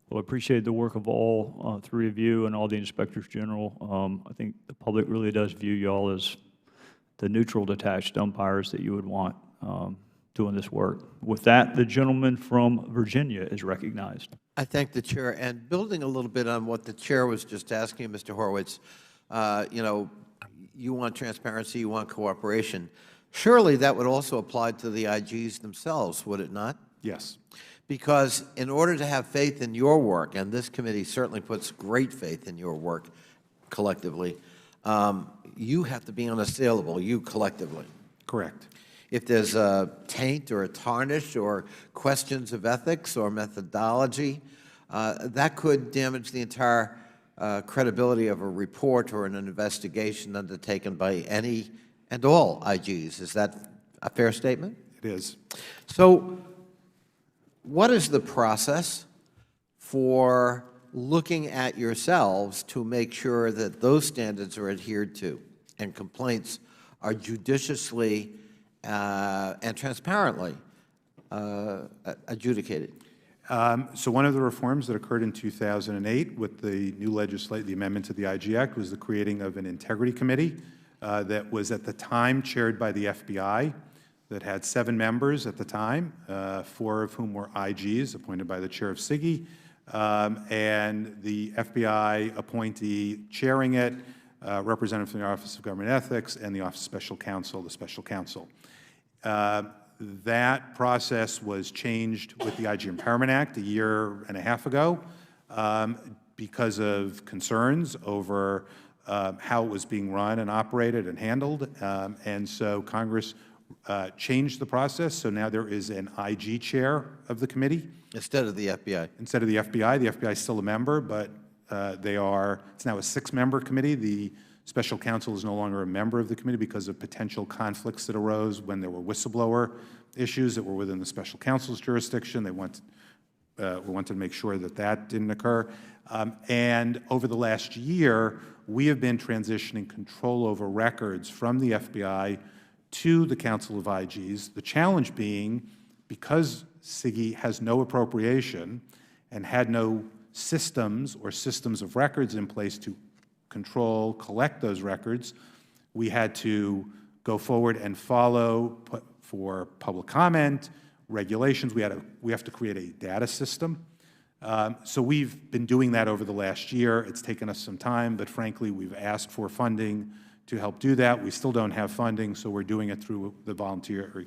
Well, I appreciate the work of all 3 of you and all the inspectors general. I think the public really does view you all as the neutral, detached umpires that you would want doing this work. With that, the gentleman from Virginia is recognized. I thank the chair. And building a little bit on what the chair was just asking, Mr. Horowitz, you know, you want transparency, you want cooperation. Surely that would also apply to the IGs themselves, would it not? Yes. Because in order to have faith in your work, and this committee certainly puts great faith in your work collectively, you have to be unassailable, you collectively. Correct. If there's a taint or a tarnish or questions of ethics or methodology, that could damage the entire credibility of a report or an investigation undertaken by any and all IGs. Is that a fair statement? It is. So what is the process for looking at yourselves to make sure that those standards are adhered to and complaints are judiciously and transparently adjudicated? So one of the reforms that occurred in 2008 with the new the amendment to the IG Act was the creating of an integrity committee that was at the time chaired by the FBI, that had 7 members at the time, 4 of whom were IGs appointed by the chair of SIGI, and the FBI appointee chairing it, representative from the Office of Government Ethics, and the Office of Special Counsel, the Special Counsel. That process was changed with the IG Empowerment Act a year and a half ago because of concerns over how it was being run and operated and handled. And so Congress changed the process. So now there is an IG chair of the committee. Instead of the FBI. Instead of the FBI. The FBI is still a member, but it's now a 6-member committee. The Special Counsel is no longer a member of the committee because of potential conflicts that arose when there were whistleblower issues that were within the Special Counsel's jurisdiction. They wanted to make sure that that didn't occur. And over the last year, we have been transitioning control over records from the FBI to the Council of IGs. The challenge being, because SIGI has no appropriation and had no systems or systems of records in place to control, collect those records, we had to go forward and follow for public comment, regulations. We have to create a data system. So we've been doing that over the last year. It's taken us some time, but frankly, we've asked for funding to help do that. We still don't have funding, so we're doing it through the volunteer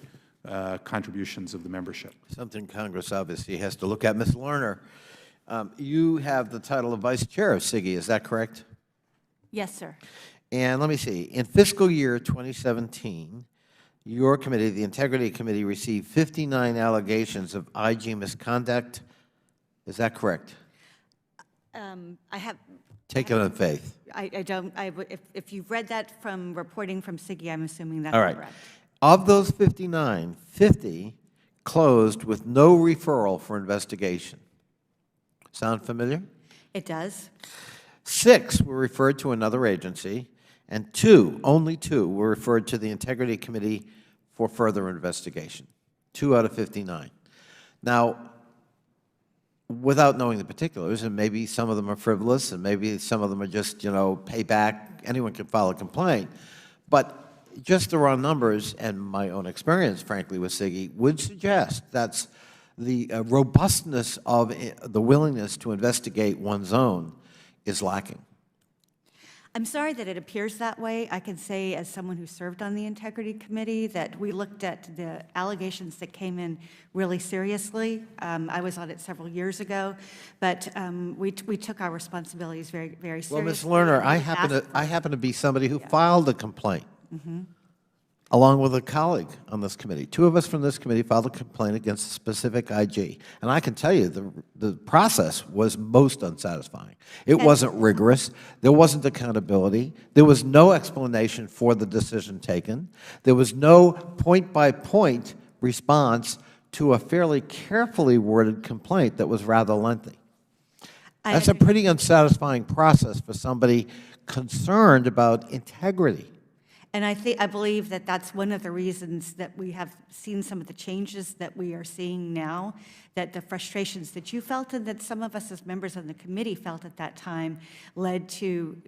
contributions of the membership. Something Congress obviously has to look at. Ms. Lerner, you have the title of Vice Chair of SIGI, is that correct? Yes, sir. And let me see, in fiscal year 2017, your committee, the Integrity Committee, received 59 allegations of IG misconduct. Is that correct? I have... Take it on faith. I don't, if you've read that from reporting from SIGI, I'm assuming that's All right. correct. Of those 59, 50 closed with no referral for investigation. Sound familiar? It does. 6 were referred to another agency, and 2, only 2, were referred to the Integrity Committee for further investigation. 2 out of 59. Now, without knowing the particulars, and maybe some of them are frivolous, and maybe some of them are just, payback, anyone can file a complaint, but just the raw numbers and my own experience, frankly, with SIGI would suggest that's the robustness of the willingness to investigate one's own is lacking. I'm sorry that it appears that way. I can say, as someone who served on the Integrity Committee, that we looked at the allegations that came in really seriously. I was on it several years ago, but we took our responsibilities very, very seriously. Well, Ms. Lerner, I happen to be somebody who filed a complaint. Mm-hmm. Along with a colleague on this committee. 2 of us from this committee filed a complaint against a specific IG. And I can tell you the process was most unsatisfying. It wasn't rigorous. There wasn't accountability. There was no explanation for the decision taken. There was no point-by-point response to a fairly carefully worded complaint that was rather lengthy. That's a pretty unsatisfying process for somebody concerned about integrity. And I believe that that's one of the reasons that we have seen some of the changes that we are seeing now, that the frustrations that you felt and that some of us as members of the committee felt at that time led to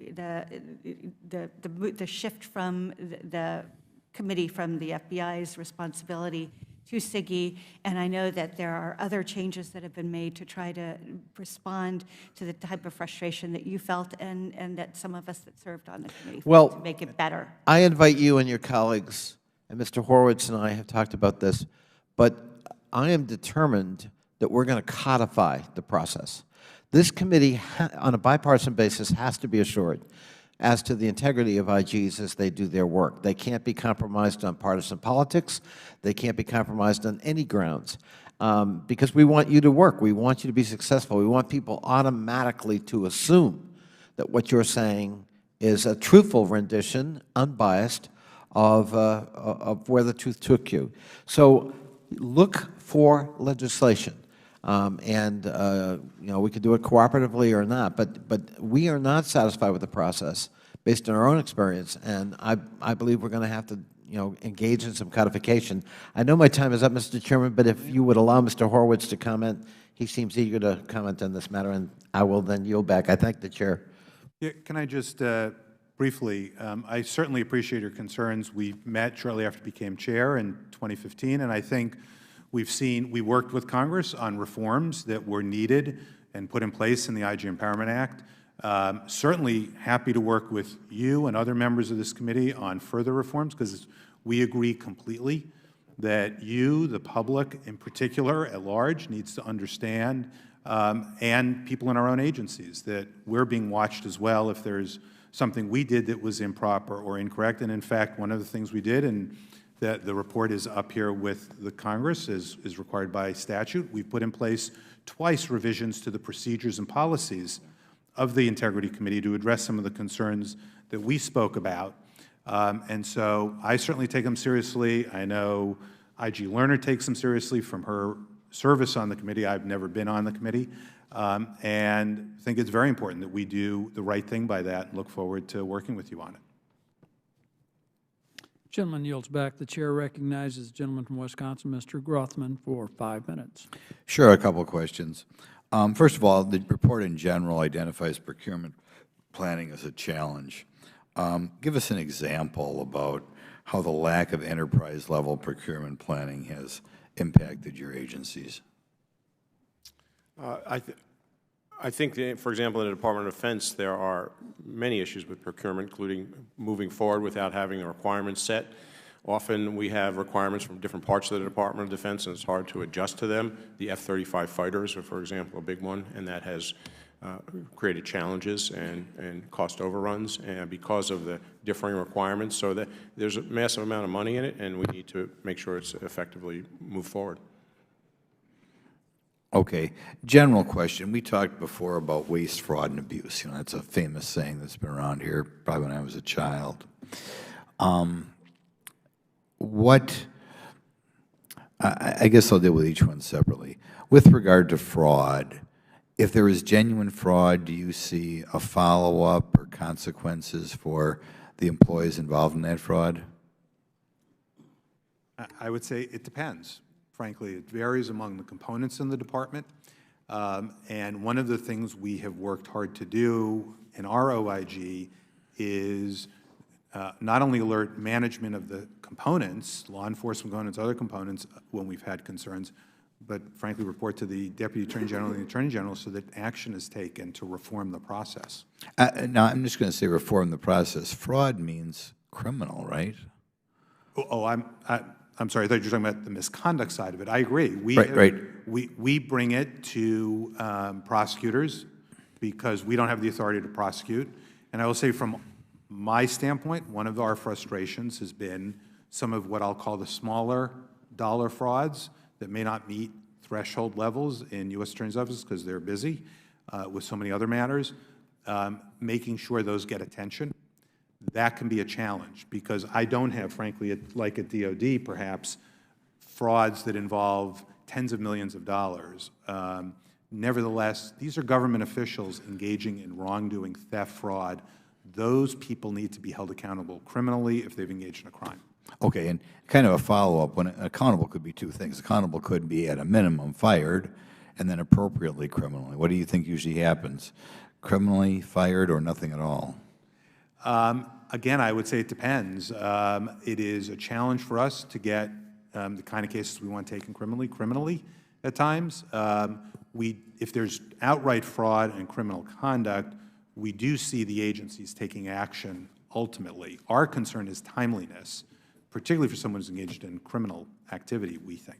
the shift from the committee from the FBI's responsibility to SIGI, and I know that there are other changes that have been made to try to respond to the type of frustration that you felt and that some of us that served on the committee felt to make it better. I invite you and your colleagues, and Mr. Horowitz and I have talked about this, but I am determined that we're going to codify the process. This committee, on a bipartisan basis, has to be assured as to the integrity of IGs as they do their work. They can't be compromised on partisan politics. They can't be compromised on any grounds because we want you to work. We want you to be successful. We want people automatically to assume that what you're saying is a truthful rendition, unbiased, of where the truth took you. So look for legislation. We could do it cooperatively or not, but we are not satisfied with the process based on our own experience, and I believe we're going to have to engage in some codification. I know my time is up, Mr. Chairman, but if you would allow Mr. Horowitz to comment, he seems eager to comment on this matter, and I will then yield back. I thank the Chair. Yeah, can I just briefly, I certainly appreciate your concerns. We met shortly after I became chair in 2015, and I think we worked with Congress on reforms that were needed and put in place in the IG Empowerment Act. Certainly happy to work with you and other members of this committee on further reforms, because we agree completely that you, the public in particular at large, needs to understand, and people in our own agencies, that we're being watched as well if there's something we did that was improper or incorrect. And in fact, one of the things we did, and that the report is up here with the Congress, is required by statute, we've put in place twice revisions to the procedures and policies of the Integrity Committee to address some of the concerns that we spoke about. And so I certainly take them seriously. I know IG Lerner takes them seriously from her service on the committee. I've never been on the committee. And I think it's very important that we do the right thing by that and look forward to working with you on it. Gentleman yields back. The chair recognizes the gentleman from Wisconsin, Mr. Grothman, for 5 minutes. Sure, a couple of questions. First of all, the report in general identifies procurement planning as a challenge. Give us an example about how the lack of enterprise-level procurement planning has impacted your agencies. I think, for example, in the Department of Defense, there are many issues with procurement, including moving forward without having a requirement set. Often we have requirements from different parts of the Department of Defense, and it's hard to adjust to them. The F-35 fighters are, for example, a big one, and that has created challenges and cost overruns because of the differing requirements. So that there's a massive amount of money in it, and we need to make sure it's effectively moved forward. Okay. General question. We talked before about waste, fraud, and abuse. You know, that's a famous saying that's been around here probably when I was a child. I guess I'll deal with each one separately. With regard to fraud, if there is genuine fraud, do you see a follow-up or consequences for the employees involved in that fraud? I would say it depends. Frankly, it varies among the components in the department. And one of the things we have worked hard to do in our OIG is not only alert management of the components, law enforcement components, other components, when we've had concerns, but frankly report to the Deputy Attorney General and the Attorney General so that action is taken to reform the process. Now, I'm just going to say reform the process. Fraud means criminal, right? I'm sorry, I thought you were talking about the misconduct side of it. I agree. We bring it to prosecutors because we don't have the authority to prosecute. And I will say from my standpoint, one of our frustrations has been some of what I'll call the smaller dollar frauds that may not meet threshold levels in U.S. Attorney's offices because they're busy with so many other matters, making sure those get attention. That can be a challenge because I don't have, frankly, like at DOD perhaps, frauds that involve tens of millions of dollars. Nevertheless, these are government officials engaging in wrongdoing, theft, fraud. Those people need to be held accountable criminally if they've engaged in a crime. Okay, and kind of a follow-up, when accountable could be two things. Accountable could be at a minimum fired and then appropriately criminally. What do you think usually happens? Criminally fired or nothing at all? Again, I would say it depends. It is a challenge for us to get the kind of cases we want taken criminally at times. If there's outright fraud and criminal conduct, we do see the agencies taking action ultimately. Our concern is timeliness, particularly for someone who's engaged in criminal activity, we think.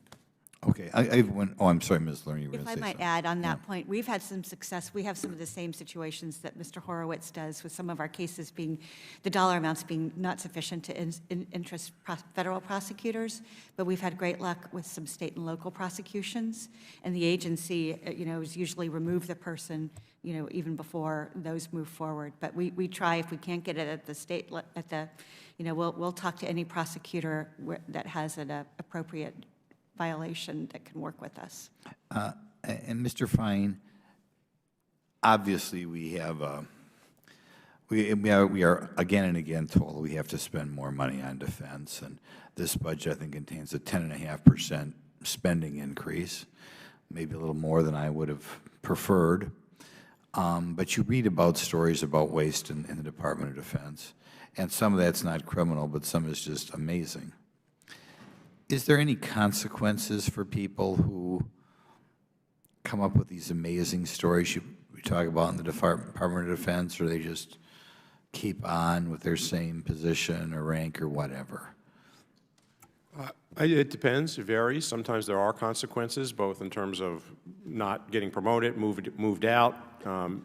Okay. I'm sorry, Ms. Lerner, you were going to say something. If I might add on that point, we've had some success. We have some of the same situations that Mr. Horowitz does with some of our cases being, the dollar amounts being not sufficient to interest federal prosecutors, but we've had great luck with some state and local prosecutions, and the agency, has usually removed the person, even before those move forward. But we try, if we can't get it at the state, we'll talk to any prosecutor that has an appropriate violation that can work with us. And Mr. Fine, obviously we have We are again and again told we have to spend more money on defense, and this budget, I think, contains a 10.5% spending increase, maybe a little more than I would have preferred. But you read about stories about waste in the Department of Defense, and some of that's not criminal, but some is just amazing. Is there any consequences for people who come up with these amazing stories you talk about in the Department of Defense, or they just keep on with their same position or rank or whatever? It depends. It varies. Sometimes there are consequences, both in terms of not getting promoted, moved out,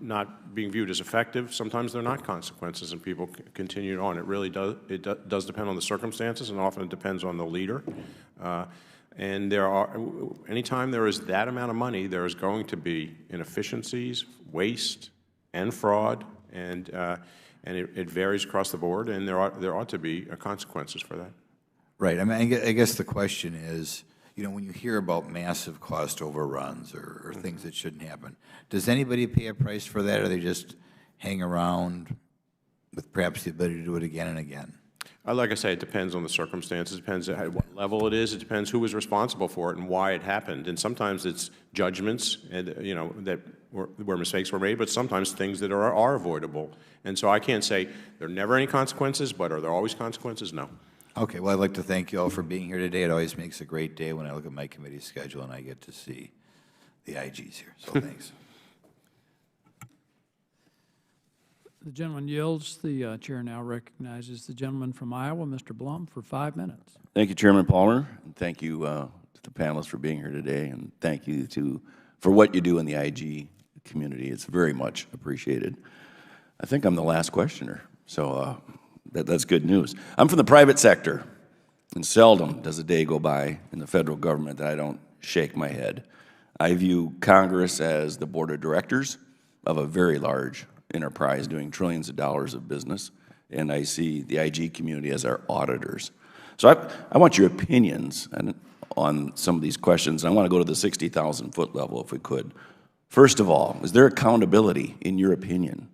not being viewed as effective. Sometimes there are not consequences, and people continue on. It really does. It does depend on the circumstances, and often it depends on the leader. And there are, anytime there is that amount of money, there is going to be inefficiencies, waste, and fraud, and it varies across the board, and there ought to be consequences for that. Right. I mean, I guess the question is, you know, when you hear about massive cost overruns or things that shouldn't happen, does anybody pay a price for that, or they just hang around with perhaps the ability to do it again and again? Like I say, it depends on the circumstances. It depends at what level it is. It depends who was responsible for it and why it happened. And sometimes it's judgments, you know, that where mistakes were made, but sometimes things that are avoidable. And so I can't say there are never any consequences, but are there always consequences? No. Okay, well, I'd like to thank you all for being here today. It always makes a great day when I look at my committee schedule and I get to see the IGs here, so thanks. The gentleman yields. The chair now recognizes the gentleman from Iowa, Mr. Blum, for 5 minutes. Thank you, Chairman Paulner, and thank you to the panelists for being here today, and thank you for what you do in the IG community. It's very much appreciated. I think I'm the last questioner, so that's good news. I'm from the private sector, and seldom does a day go by in the federal government that I don't shake my head. I view Congress as the board of directors of a very large enterprise doing trillions of dollars of business, and I see the IG community as our auditors. So I want your opinions on some of these questions. I want to go to the 60,000-foot level if we could. First of all, is there accountability, in your opinion,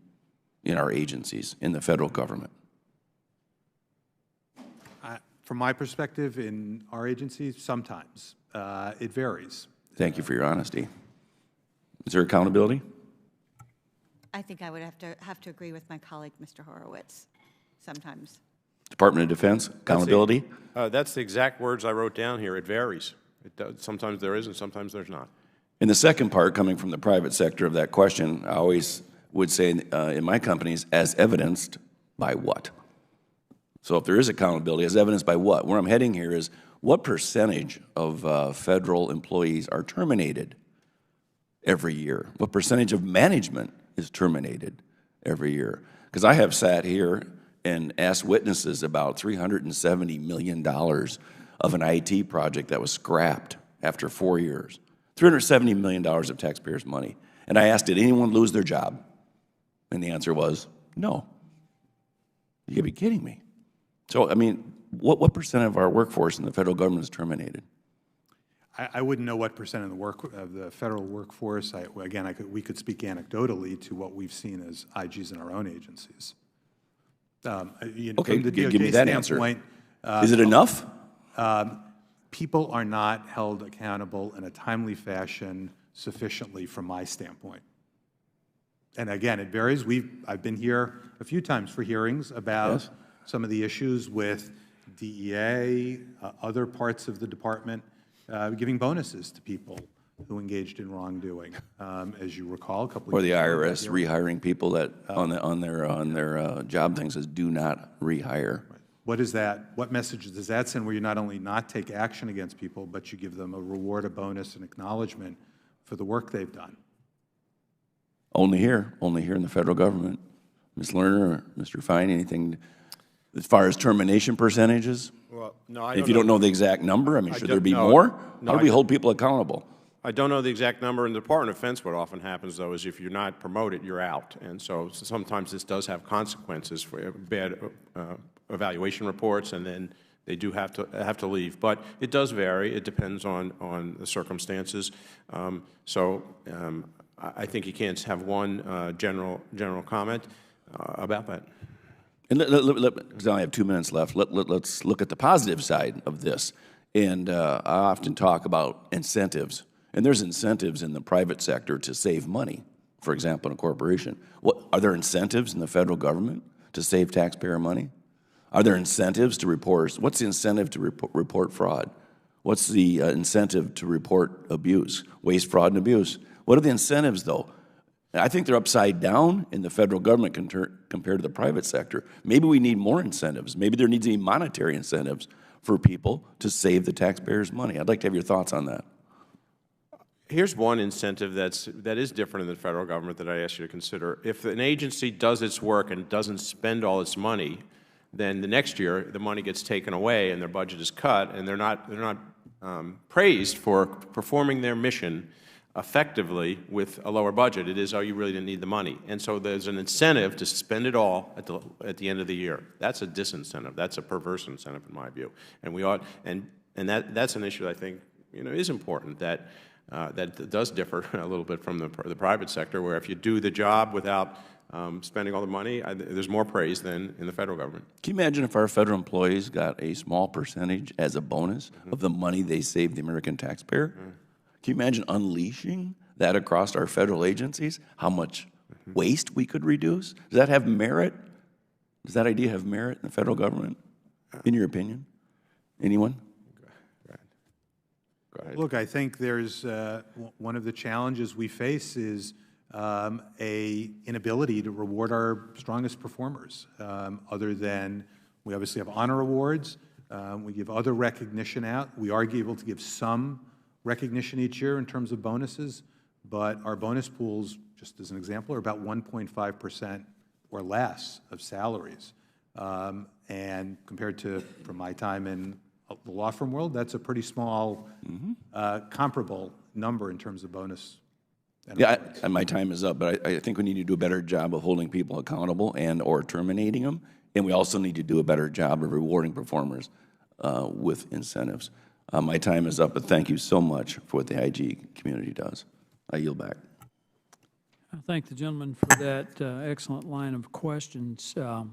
in our agencies, in the federal government? From my perspective, in our agencies, sometimes. It varies. Thank you for your honesty. Is there accountability? I think I would have to agree with my colleague, Mr. Horowitz, sometimes. Department of Defense, accountability? That's the exact words I wrote down here. It varies. Sometimes there is and sometimes there's not. In the second part, coming from the private sector of that question, I always would say in my companies, as evidenced by what? So if there is accountability, as evidenced by what? Where I'm heading here is, what percentage of federal employees are terminated every year? What percentage of management is terminated every year? Because I have sat here and asked witnesses about $370 million of an IT project that was scrapped after 4 years. $370 million of taxpayers' money. And I asked, did anyone lose their job? And the answer was, no. You gotta be kidding me. So, I mean, what percent of our workforce in the federal government is terminated? I wouldn't know what percent of the federal workforce. We could speak anecdotally to what we've seen as IGs in our own agencies. Okay, give me that answer. Is it enough? People are not held accountable in a timely fashion sufficiently from my standpoint. And again, it varies. I've been here a few times for hearings about some of the issues with DEA, other parts of the department, giving bonuses to people who engaged in wrongdoing. As you recall, a couple of years ago. Or the IRS ago, rehiring people that on their job thing says do not rehire. Right. What is that? What message does that send? Where you not only not take action against people, but you give them a reward, a bonus, an acknowledgement for the work they've done. Only here in the federal government. Ms. Lerner, or Mr. Fine, anything as far as termination percentages? Well, no, if you don't know the exact number, I mean, should there be more? How do we hold people accountable? I don't know the exact number. In the Department of Defense, what often happens, though, is if you're not promoted, you're out. And so sometimes this does have consequences for bad evaluation reports, and then they do have to leave. But it does vary. It depends on the circumstances. I think you can't have one general comment. about that. And because I only have 2 minutes left, let's look at the positive side of this. And I often talk about incentives. And there's incentives in the private sector to save money, for example, in a corporation. Are there incentives in the federal government to save taxpayer money? Are there incentives to report? What's the incentive to report fraud? What's the incentive to report abuse, waste, fraud, and abuse? What are the incentives, though? I think they're upside down in the federal government compared to the private sector. Maybe we need more incentives. Maybe there needs to be monetary incentives for people to save the taxpayers' money. I'd like to have your thoughts on that. Here's one incentive that is different in the federal government that I ask you to consider. If an agency does its work and doesn't spend all its money, then the next year the money gets taken away and their budget is cut, and they're not praised for performing their mission effectively with a lower budget. It is, oh, you really didn't need the money. And so there's an incentive to spend it all at the end of the year. That's a disincentive. That's a perverse incentive in my view. And we ought, and that's an issue that I think, is important, that does differ a little bit from the private sector, where if you do the job without spending all the money, there's more praise than in the federal government. Can you imagine if our federal employees got a small percentage as a bonus of the money they saved the American taxpayer? Can you imagine unleashing that across our federal agencies? How much waste we could reduce? Does that have merit? Does that idea have merit in the federal government, in your opinion? Anyone? Go ahead. Look, I think there's one of the challenges we face is a inability to reward our strongest performers. Other than, we obviously have honor awards, we give other recognition out. We are able to give some recognition each year in terms of bonuses, but our bonus pools, just as an example, are about 1.5% or less of salaries. And compared to, from my time in the law firm world, that's a pretty small comparable number in terms of bonus. Yeah, my time is up, but I think we need to do a better job of holding people accountable and or terminating them, and we also need to do a better job of rewarding performers with incentives. My time is up, but thank you so much for what the IG community does. I yield back. I thank the gentleman for that excellent line of questions. I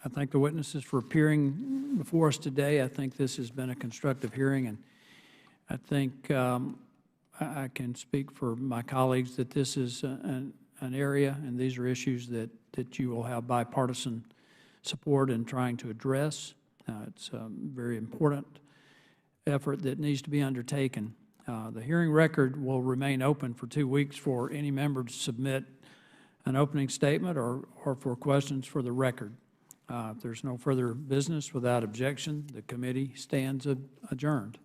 thank the witnesses for appearing before us today. I think this has been a constructive hearing, and I think I can speak for my colleagues that this is an area, and these are issues that you will have bipartisan support in trying to address. It's a very important effort that needs to be undertaken. The hearing record will remain open for 2 weeks for any member to submit an opening statement or for questions for the record. If there's no further business without objection, the committee stands adjourned.